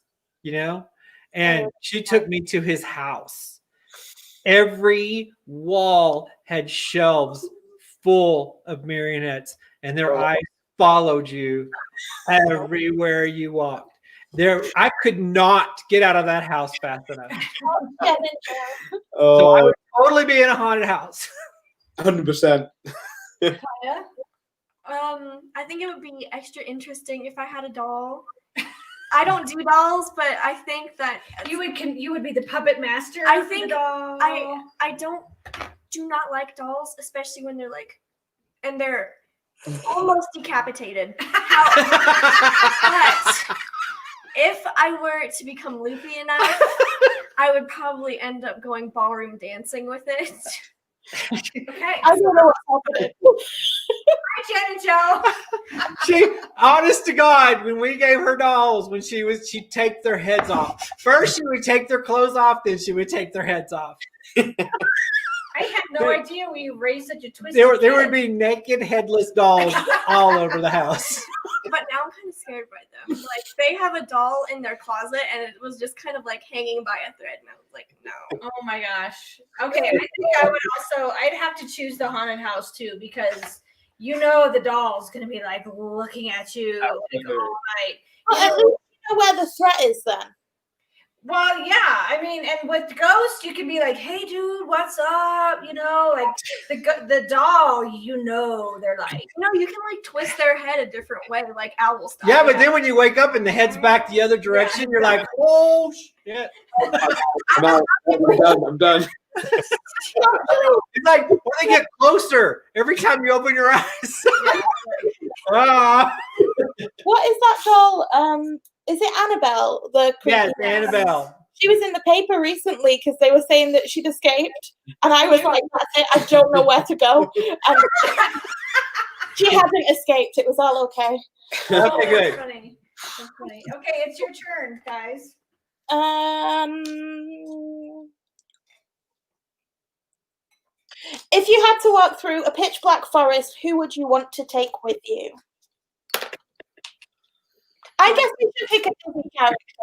and she took me to his house. Every wall had shelves full of marionettes, and their eyes followed you everywhere you walked. I could not get out of that house fast enough. So I would totally be in a haunted house. 100%. Yeah. I think it would be extra interesting if I had a doll. I don't do dolls, but I think that You would be the puppet master. I for think the doll. I do not like dolls, especially when they're like, and they're almost decapitated. But if I were to become loopy enough, I would probably end up going ballroom dancing with it. Okay. I don't know what's happening. Hi, Jen and Joe. She, honest to God, when we gave her dolls, she'd take their heads off. First, she would take their clothes off, then she would take their heads off. I had no idea we raised such a twisted There would kid. be naked, headless dolls all over the house. But now I'm kind of scared by them. Like, they have a doll in their closet, and it was just kind of like hanging by a thread, and I was like, no. Oh my gosh. Okay, I think I'd have to choose the haunted house too, because the doll's gonna be like looking at you like all night. Well, at least you know where the threat is then. Well, yeah, I mean, and with ghosts, you can be like, "Hey, dude, what's up?" Like the doll, they're like, No, you can like twist their head a diffdifferent way, like owl style. Yeah, but then when you wake up and the head's back the other direction, you're like, oh shit. I'm out. I'm done. It's like when they get closer every time you open your eyes. Ah. What is that doll? Is it Annabelle? Yes, Annabelle. She was in the paper recently because they were saying that she'd escaped, and I was like, "That's it. I don't know where to go." And she hadn't escaped. It was all okay. Okay, good. That's funny. That's funny. Okay, it's your turn, guys. If you had to walk through a pitch black forest, who would you want to take with you? I guess we should pick a Disney character.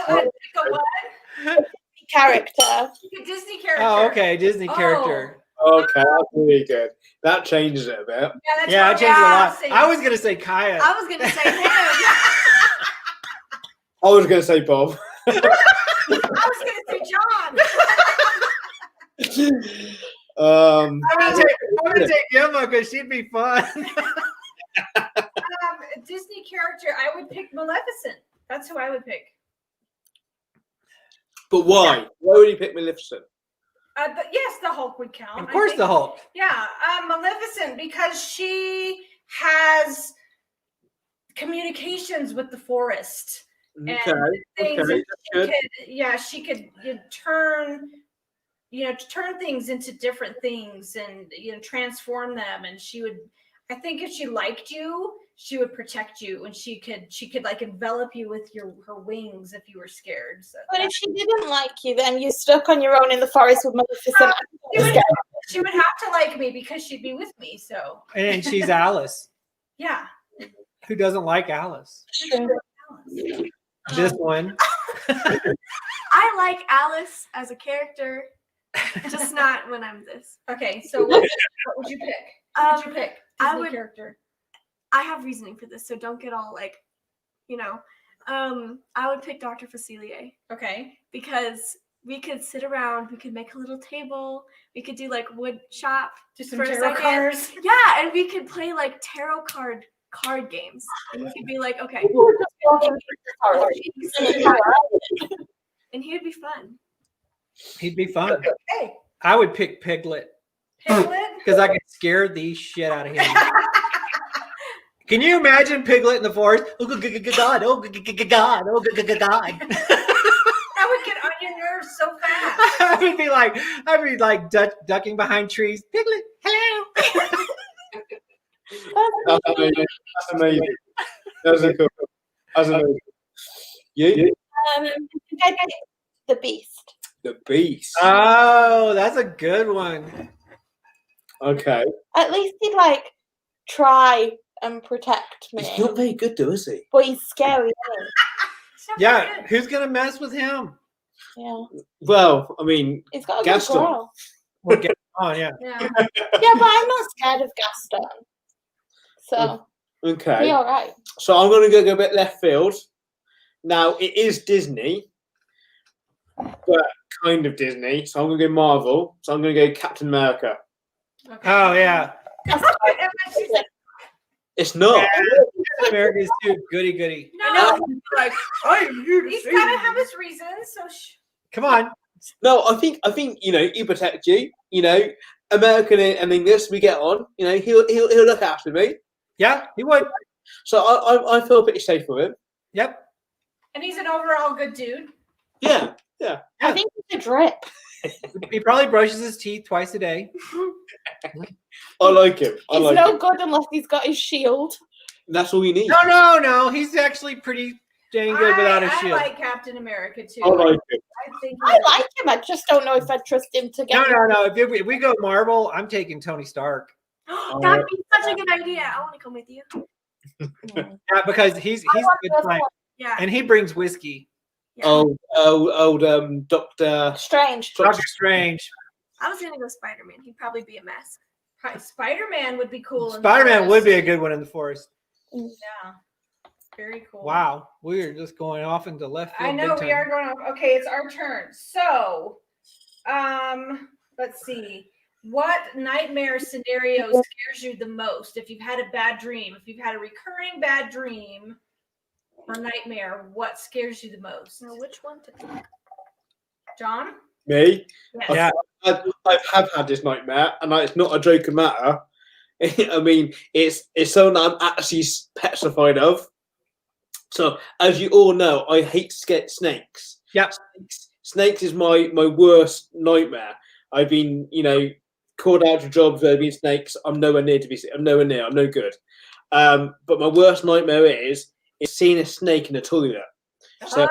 Pick a what? Character. Pick a Disney character. Oh, okay, Disney character. Okay, that's really good. That changes it a bit. Yeah, it changed a lot. I was gonna say Kaya. I was gonna say him. I was going to say Bob. I was gonna say John. I'm gonna take Emma because she'd be fun. Disney character, I would pick Maleficent. That's who I would pick. But why? Why would you pick Maleficent? Yes, the Hulk would count. Of course, the Hulk. Yeah, Maleficent, because she has communications with the forest. Okay. And things Okay. she could turn things into different things and transform them. And she would, I think, if she liked you, she would protect you, and she could like envelop you with her wings if you were scared. So But if she didn't like you, then you're stuck on your own in the forest with Maleficent. she would have to like me because she'd be with me. So And she's Alice. yeah. Who doesn't like Alice? True. This one. I like Alice as a character, just not when I'm this. Okay, so what would you pick? What would you pick? Disney character. I have reasoning for this, so don't get all like, I would pick Dr. Facilier. Okay. Because we could sit around, we could make a little table, we could do like wood shop. Do some for a tarot second. cards. Yeah, and we could play like tarot card games. And we could be like, okay. And he would be fun. He'd be fun. Hey. I would pick Piglet. Piglet? Because I could scare the shit out of him. Can you imagine Piglet in the forest? Oh, God. Oh, God. Oh, God. That would get on your nerves so fast. I'd be like ducking behind trees. Piglet, hello. That's amazing. That's cool. That's amazing. You? The Beast. The Beast. Oh, that's a good one. Okay. At least he'd try and protect me. He's not very good, though, is he? But he's scary, isn't Yeah, who's gonna mess with him? he? Yeah. Well, I mean, He's got a Gaston. good growl. We'll get on, yeah. Yeah. Yeah, but I'm not scared of Gaston. So okay. be all right. So I'm going to go a bit left field. Now, it is Disney, but kind of Disney. So I'm going to go Marvel. So I'm going to go Captain America. Okay. Oh yeah. It's not. Yeah, America's too goody. No, I'm here he's got to have his reasons. So Come on. No, I think he protect you. American and English, we get on. He'll look after me. Yeah, he would. So I feel pretty safe with him. Yep. and he's an overall good dude. Yeah. I think it's a drip. He probably brushes his teeth twice a day. I like him. He's no good unless he's got his shield. That's all you need. No. He's actually pretty dang good without a shield. I like Captain America too. I like him. I like him. I just don't know if I'd trust him to get. No. If we go Marvel, I'm taking Tony Stark. That'd be such a good idea. I want to come with you. Yeah, because he's a good time. Yeah. And he brings whiskey. Yeah. Old Doctor Strange. Doctor Strange. I was gonna go Spider-Man. He'd probably be a mess. Spider-Man would be cool. Spider-Man would be a good one in the forest. Yeah. Very cool. Wow. We're just going off into left field. I know we are going off. Okay, it's our turn. So, let's see. What nightmare scenario scares you the most? If you've had a bad dream, if you've had a recurring bad dream or nightmare, what scares you the most? Now, which one to pick? John? Me. Yeah. I have had this nightmare, and it's not a joking matter. I mean, it's something that I'm actually petrified of. So, as you all know, I hate snakes. Yeah. Snakes is my worst nightmare. I've been, called out to jobs where there have been snakes. I'm nowhere near. I'm no good. But my worst nightmare is seeing a snake in a toilet. So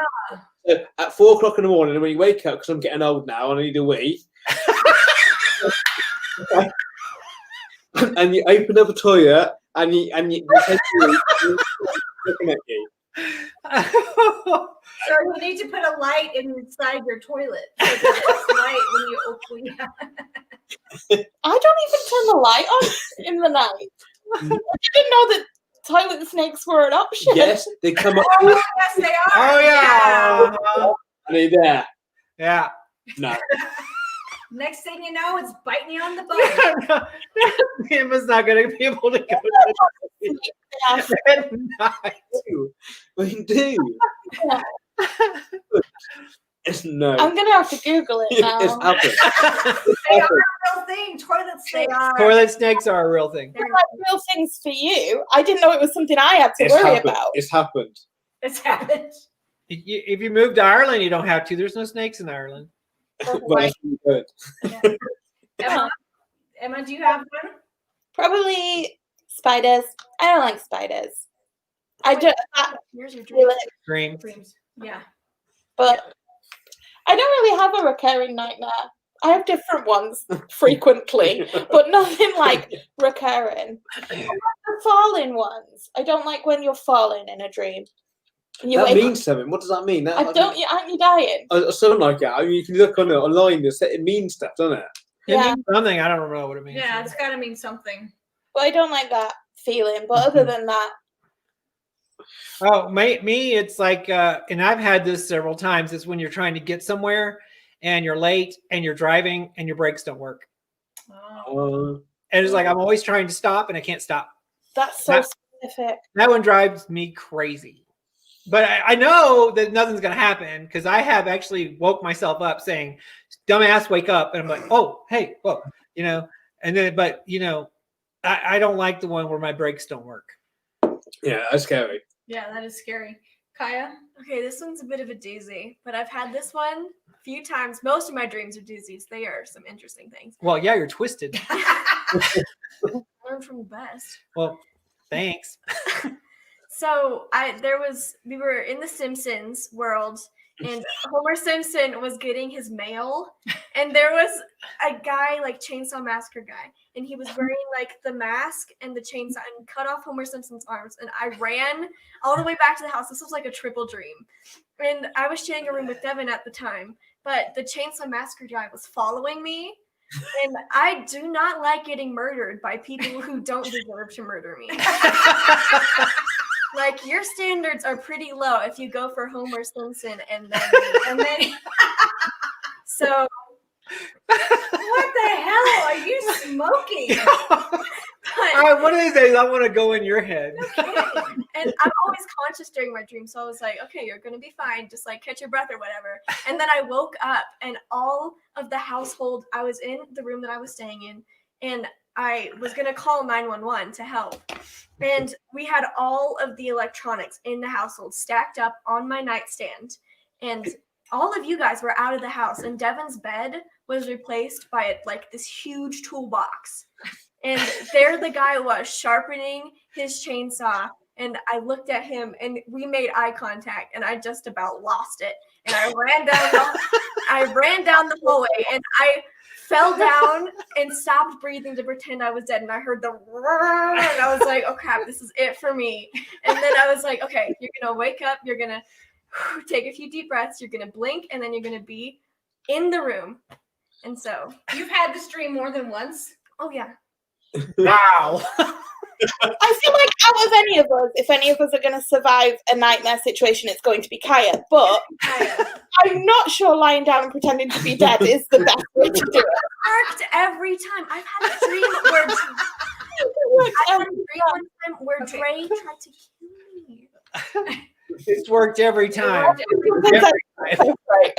at 4 o'clock in the morning, when you wake up, because I'm getting old now and I need a wee. and you open up a toilet, and you essentially looking at you. So you need to put a light inside your toilet. So there's light when you open. I don't even turn the light on in the night. I didn't know that toilet snakes were an option. Yes, they come up. Oh, yes, they are. Oh yeah. And they're there. Yeah. No. Next thing you know, it's biting you on the butt. Emma's not going to be able to go to the at night. We do. It's no. I'm gonna have to Google it now. It's happened. They are a real thing. Toilet snakes. Toilet snakes are a real thing. They're like real things for you. I didn't know it was something I had to worry about. It's happened. It's happened. If you move to Ireland, you don't have to. There's no snakes in Ireland. Well, that's really good. Emma, do you have one? Probably spiders. I don't like spiders. I don't. Here's your Really, Dream. Dreams. Yeah. but I don't really have a recurring nightmare. I have different ones frequently, but nothing like recurring. The falling ones. I don't like when you're falling in a dream. You That wake up- means something. What does that mean? That, I don't. Aren't you dying? Something like that. I mean, you can look on it online. It means stuff, doesn't it? It Yeah. means something. I don't know what it means. Yeah, it's got to mean something. But I don't like that feeling. But other than that, Oh, me, it's like, and I've had this several times. It's when you're trying to get somewhere and you're late and you're driving and your brakes don't work. Oh. And it's like, I'm always trying to stop and I can't stop. that's so That- specific. That one drives me crazy. But I know that nothing's going to happen because I have actually woke myself up saying, dumbass, wake up. And I'm like, oh, hey, whoa, and then, but, I don't like the one where my brakes don't work. Yeah, that's scary. Yeah, that is scary. Kaya? Okay, this one's a bit of a doozy, but I've had this one a few times. Most of my dreams are doozies. They are some interesting things. Well, yeah, you're twisted. Learn from the best. Well, thanks. So we were in the Simpsons world, and Homer Simpson was getting his mail, and there was a guy, like Chainsaw Massacre guy, and he was wearing like the mask and the chainsaw and cut off Homer Simpson's arms, and I ran all the way back to the house. This was like a triple dream, and I was sharing a room with Devin at the time, but the Chainsaw Massacre guy was following me. And I do not like getting murdered by people who don't deserve to murder me. Like, your standards are pretty low if you go for Homer Simpson and then so What the hell are you smoking? All right, one of these days I want to go in your head. and I'm always conscious during my dreams, so I was like, okay, you're gonna be fine, just like catch your breath or whatever. And then I woke up and all of the household, I was in the room that I was staying in, and I was gonna call 911 to help. And we had all of the electronics in the household stacked up on my nightstand. And all of you guys were out of the house, and Devin's bed was replaced by like this huge toolbox. And there the guy was sharpening his chainsaw. And I looked at him and we made eye contact, and I just about lost it. And I ran down the hallway, and I fell down and stopped breathing to pretend I was dead. And I heard the roar, and I was like, oh crap, this is it for me. And then I was like, okay, you're going to wake up. You're going to take a few deep breaths. You're going to blink, and then you're going to be in the room. And so. You've had this dream more than once? Oh, yeah. Wow. I feel like out of any of us, if any of us are going to survive a nightmare situation, it's going to be Kaya. But I'm not sure lying down and pretending to be dead is the best way to do it. It worked every time. I've had a dream where Dre tried to kill me. It's worked every time. Right.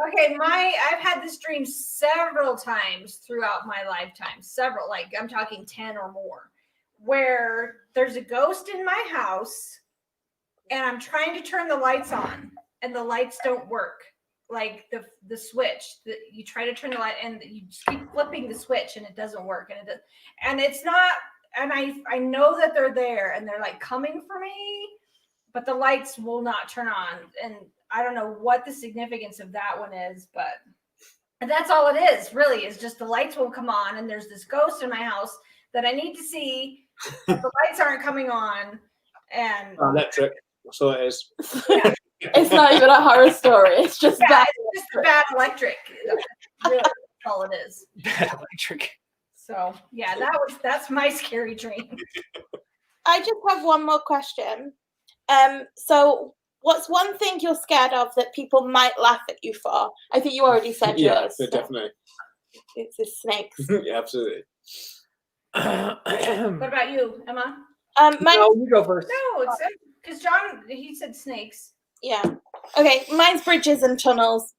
Okay, I've had this dream several times throughout my lifetime. Several, like I'm talking 10 or more, where there's a ghost in my house and I'm trying to turn the lights on and the lights don't work. Like the switch, you try to turn the light and you just keep flipping the switch and it doesn't work. And it's not, and I know that they're there and they're like coming for me, but the lights will not turn on. And I don't know what the significance of that one is, but And that's all it is, really, is just the lights won't come on, and there's this ghost in my house that I need to see. But the lights aren't coming on, and Electric. That's all it is. yeah, It's not even a horror story. It's just bad. it's just bad electric. Really, that's all it is. Bad electric. So yeah, that's my scary dream. I just have one more question. So what's one thing you're scared of that people might laugh at you for? I think you already said Yeah, yours. so definitely. It's the snakes. Yeah, absolutely. What about you, Emma? Mine, No, you go first. No, it's because John, he said snakes. yeah. Okay, mine's bridges and tunnels.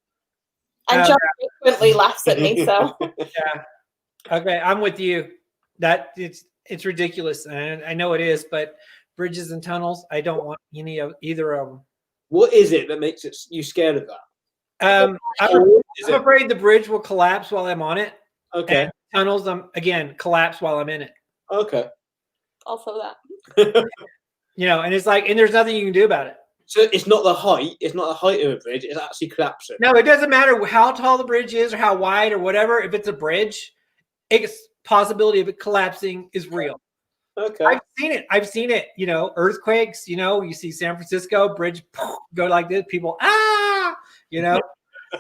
And Oh, John frequently laughs at me, so. Yeah. Okay, I'm with you. That it's ridiculous, and I know it is, but bridges and tunnels, I don't want either of them. What is it that makes you scared of that? I'm afraid the bridge will collapse while I'm on it. Okay. And tunnels, collapse while I'm in it. Okay. Also that. And it's like, and there's nothing you can do about it. So it's not the height. It's not the height of a bridge. It's actually collapsing. No, it doesn't matter how tall the bridge is or how wide or whatever. If it's a bridge, it's possibility of it collapsing is real. Okay. I've seen it. Earthquakes. You see San Francisco bridge go like this. People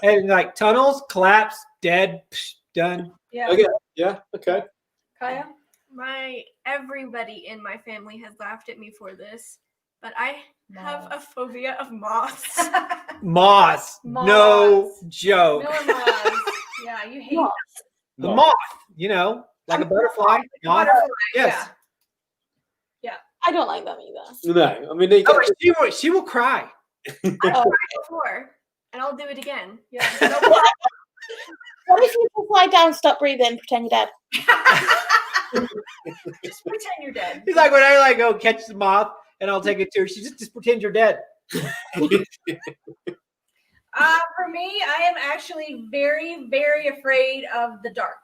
and like tunnels collapse, dead, done. Yeah. Okay. Yeah. Okay. Kaya? Everybody in my family has laughed at me for this, but I have a phobia of moths. Moths. No joke. No moths. Yeah, you hate The moth, like a butterfly. Moth. butterflies. Yes. Yeah. I don't like them either. No, I mean they Oh, she will cry. Oh. Before, and I'll do it again. Yeah. What if you just lie down, stop breathing, pretend you're dead? Just pretend you're dead. He's like, when I go catch the moth and I'll take it to her, she just pretend you're dead. For me, I am actually very, very afraid of the dark.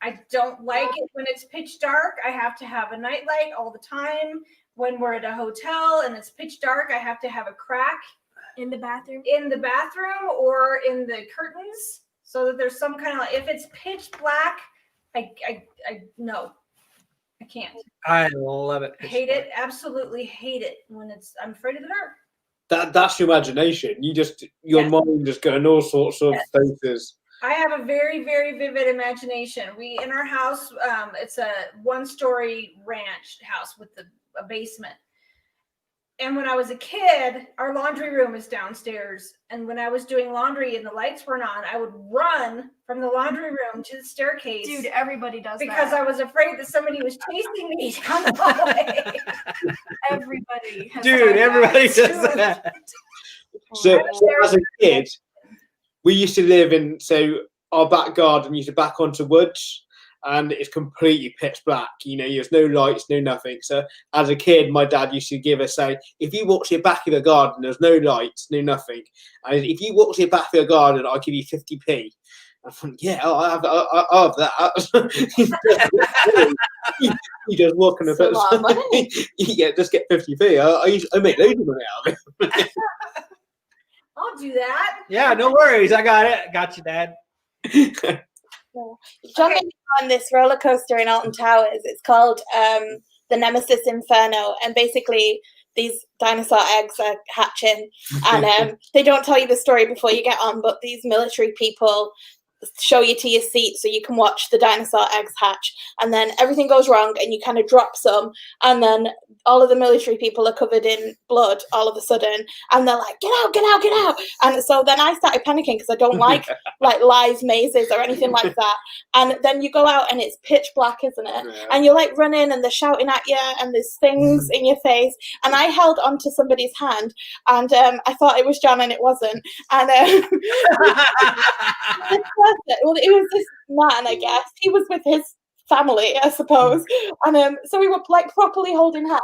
I don't like it when it's pitch dark. I have to have a nightlight all the time. When we're at a hotel and it's pitch dark, I have to have a crack In the bathroom? in the bathroom or in the curtains so that there's some kind of, if it's pitch black, I no, I can't. I love it. Hate it. Absolutely hate it when I'm afraid of the dark. That's your imagination. Your mind just going all sorts of places. I have a very, very vivid imagination. In our house, it's a 1-story ranch house with a basement. And when I was a kid, our laundry room is downstairs. And when I was doing laundry and the lights weren't on, I would run from the laundry room to the staircase. Dude, everybody does because that. I was afraid that somebody was chasing me down the hallway. Everybody has Dude, done everybody that. does that. So as a kid, we used to live in our back garden used to back onto woods, and it's completely pitch black. There's no lights, no nothing. So as a kid, my dad used to say, if you walk to the back of the garden, there's no lights, no nothing. And if you walk to the back of the garden, I'll give you 50p. I thought, yeah, I'll have that. You just walk in the bit. Yeah, just get 50p. I make loads of money out of it. I'll do that. Yeah, no worries. I got it. Got you, Dad. John made me go on this roller coaster in Alton Towers. It's called the Nemesis Inferno, and basically these dinosaur eggs are hatching, and they don't tell you the story before you get on, but these military people show you to your seat so you can watch the dinosaur eggs hatch, and then everything goes wrong and you kind of drop some, and then all of the military people are covered in blood all of a sudden, and they're like, get out, get out, get out. And so then I started panicking because I don't like live mazes or anything like that. And then you go out and it's pitch black, isn't it? Yeah. And you're like running and they're shouting at you and there's things in your face, and I held onto somebody's hand, and I thought it was John and it wasn't, and well, it was this man, I guess. He was with his family, I suppose. And so we were like properly holding hands,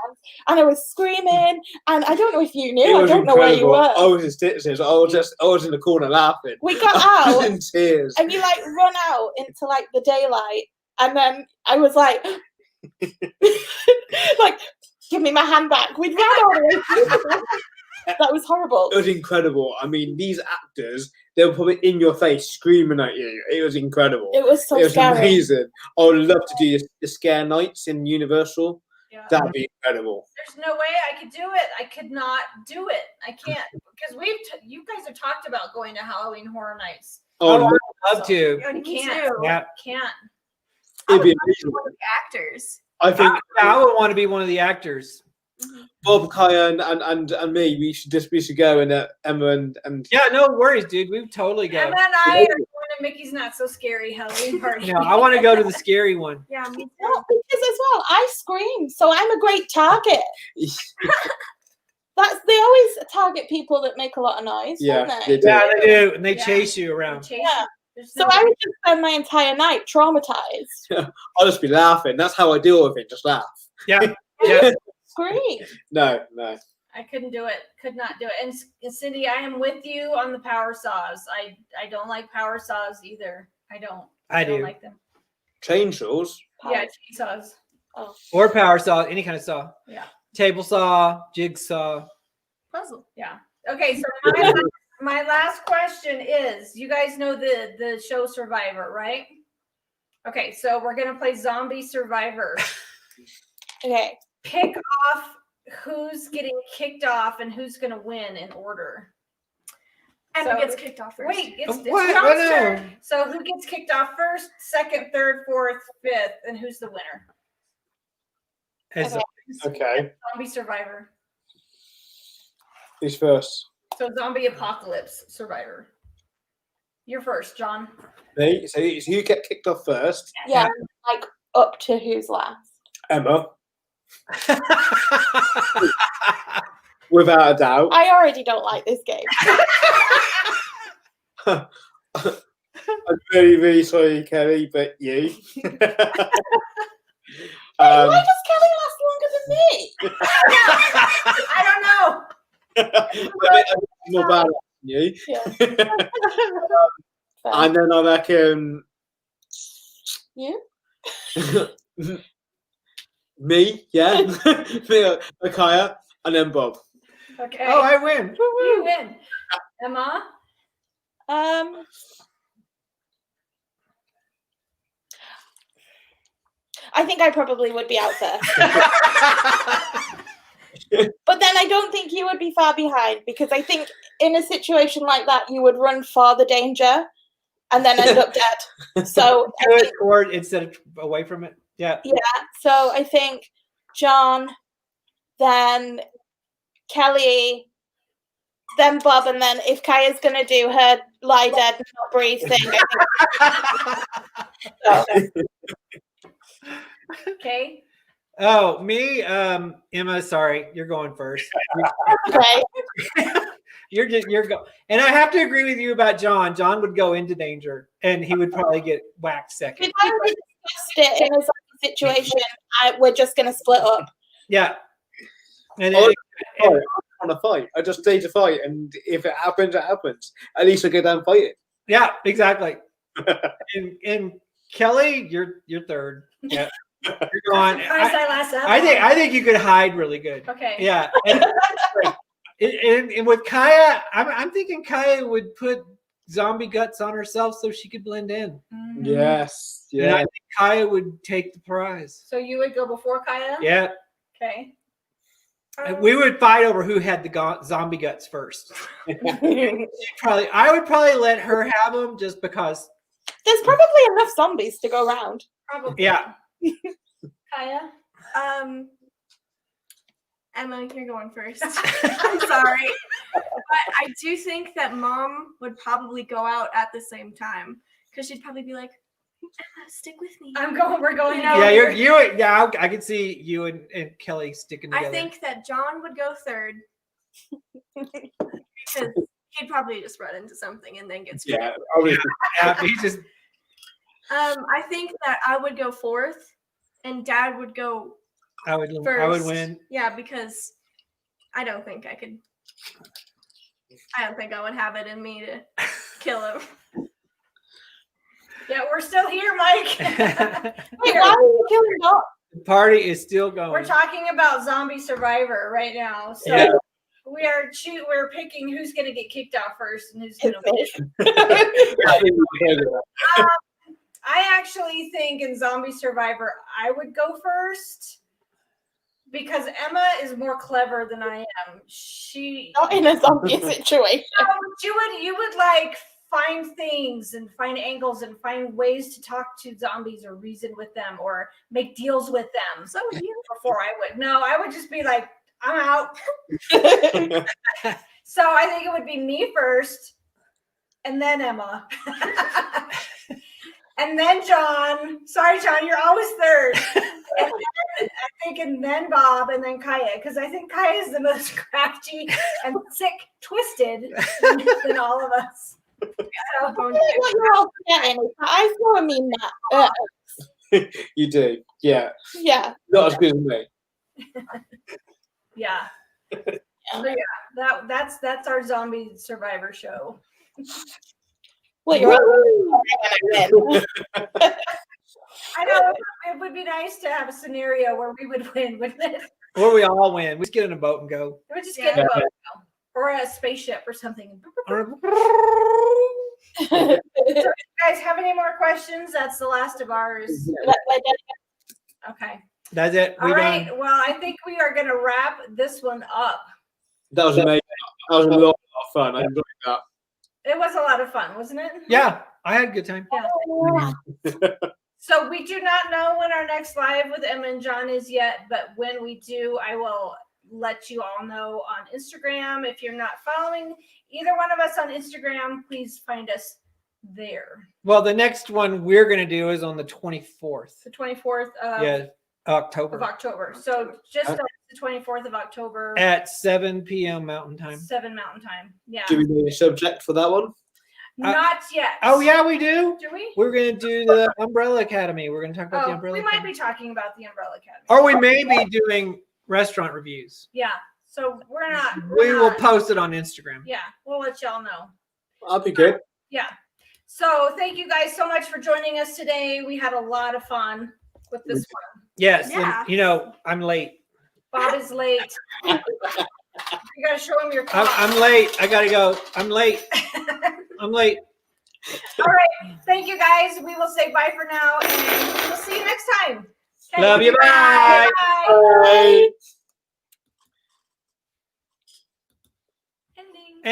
and I was screaming, and I don't know if you knew. I don't know where you were. I was in stitches. I was in the corner laughing. We got I was out in tears. and you like run out into like the daylight, and then I was like like, give me my hand back. We'd run all the way through. That was horrible. It was incredible. I mean, these actors, they were probably in your face screaming at you. It was incredible. It was so It was scary. amazing. I would love to do the scare nights in Universal. Yeah. That'd be incredible. There's no way I could do it. I could not do it. I can't because you guys have talked about going to Halloween Horror Nights. Oh, Oh, I'd love to. You Me can't. too. Yeah. Can't. it'd be I would amazing. be one of the actors. I think I would want to be one of the actors. Bob, Kaya, and me, we should go and Emma and Yeah, no worries, dude. We would totally go. Emma and I are going to Mickey's Not So Scary Halloween party. No, I want to go to the scary one. Yeah, me too. No, because as well, I scream, so I'm a great target. They always target people that make a lot of noise, Yeah, don't they they? do. Yeah, they do, and they Yeah. chase you around. Chase Yeah. you. There's So no I would just spend my entire night traumatized. I'll just be laughing. That's how I deal with it. Just laugh. Yeah, yeah. Scream. No. I couldn't do it. Could not do it. And Cindy, I am with you on the power saws. I don't like power saws either. I don't do. like them. Chainsaws. Yeah, chainsaws. Or power saw, any kind of saw. Yeah. Table saw, jigsaw. Puzzle. Yeah. Okay, so my last question is, you guys know the show Survivor, right? Okay, so we're gonna play Zombie Survivor. Okay. Pick off who's getting kicked off and who's gonna win in order. Emma So- gets kicked off first. Wait, it's What? John's I know. turn. So who gets kicked off first, second, third, fourth, fifth, and who's the winner? As Okay. Okay. Zombie Survivor. Who's first? So Zombie Apocalypse Survivor. You're first, John. Me. So you get kicked off first. Yeah, like up to who's last. Emma, without a doubt. I already don't like this game. I'm very, very sorry, Kelly, but you. Why does Kelly last longer than me? I don't know. I'm more bad than you. Yeah. Fair. And then I reckon You? me, yeah, me, Micaiah, and then Bob. Okay. Oh, I win. You win. Emma? I think I probably would be out first. But then I don't think you would be far behind, because I think in a situation like that, you would run for the danger and then end up dead. So I think, Or instead of away from it. Yeah. so I think John, then Kelly, then Bob, and then if Kaya's going to do her lie dead and not breathe thing, I think Okay. Oh, me, Emma, sorry, you're going first. okay. You're go, and I have to agree with you about John. John would go into danger, and he would probably get whacked second. If I already discussed it in a situation, we're just going to split up. Yeah. And, Oh, and- I want to fight. I just stay to fight, and if it happens, it happens. At least I go down fighting. yeah, exactly. and Kelly, you're third. Yeah. You're going. Surprised I lasted that I think you could hide really good. long. Okay. Yeah. And with Kaya, I'm thinking Kaya would put zombie guts on herself so she could blend in. Mhm. Yes. And I Yeah. think Kaya would take the prize. So you would go before Kaya? Yeah. Okay. And we would fight over who had the zombie guts first. I would probably let her have them just because. There's probably enough zombies to go around. Probably. Yeah. Kaya? Emma, you're going first. I'm sorry. But I do think that Mom would probably go out at the same time, because she'd probably be like, Emma, stick with me. We're going You know, Yeah, I can see you and Kelly sticking together. I think that John would go third, because he'd probably just run into something and then get screwed. Yeah. Obviously. Yeah, he just I think that I would go fourth, and Dad would go I would first. win. Yeah, because I don't think I would have it in me to kill him. Yeah, we're still here, Mike. Wait, why are you killing Bob? The party is still going. We're talking about Zombie Survivor right now. So Yeah. we're picking who's going to get kicked out first and who's going to win. I actually think in Zombie Survivor, I would go first because Emma is more clever than I am. She Not in a zombie situation. you would like find things and find angles and find ways to talk to zombies or reason with them or make deals with them. So before I would. No, I would just be like, I'm out. So I think it would be me first and then Emma. And then Jon. Sorry, Jon, you're always third. And then Bob, and then Kaya, because I think Kaya is the most crafty and sick, twisted than all of us. So, What you're all forgetting is that I still mean that. You do, yeah. Yeah. Not as good as me. yeah. So, yeah, that's our Zombie Survivor show. Well, you're all I know it would be nice to have a scenario where we would win, wouldn't it? Or we all win. We just get in a boat and go. We would just get a boat or a spaceship or something. So, if you guys have any more questions? That's the last of ours. Okay. That's it. All right. Well, I think we are going to wrap this one up. That was amazing. That was a lot of fun. I enjoyed that. It was a lot of fun, wasn't it? Yeah, I had a good time. Yeah. So we do not know when our next live with Emma and Jon is yet, but when we do, I will let you all know on Instagram. If you're not following either one of us on Instagram, please find us there. Well, the next one we're going to do is on the 24th. The 24th October. of October. So just the 24th of October. At 7 p.m. Mountain Time. 7 Mountain Time. Yeah. Do we know the subject for that one? Not yet. Oh, yeah, we do. Do we? We're going to do the Umbrella Academy. We're going to talk about the Umbrella we Academy. might be talking about the Umbrella Academy. Or we may be doing restaurant reviews. Yeah. So we're not. We will post it on Instagram. Yeah. We'll let y'all know. That'll be good. Yeah. So thank you guys so much for joining us today. We had a lot of fun with this one. Yes. Yeah. And, I'm late. Bob is late. You got to show him your car. I'm late. I got to go. I'm late. I'm late. All right. Thank you guys. We will say bye for now, and we'll see you next time. Okay. Love you. Bye. Bye. Bye.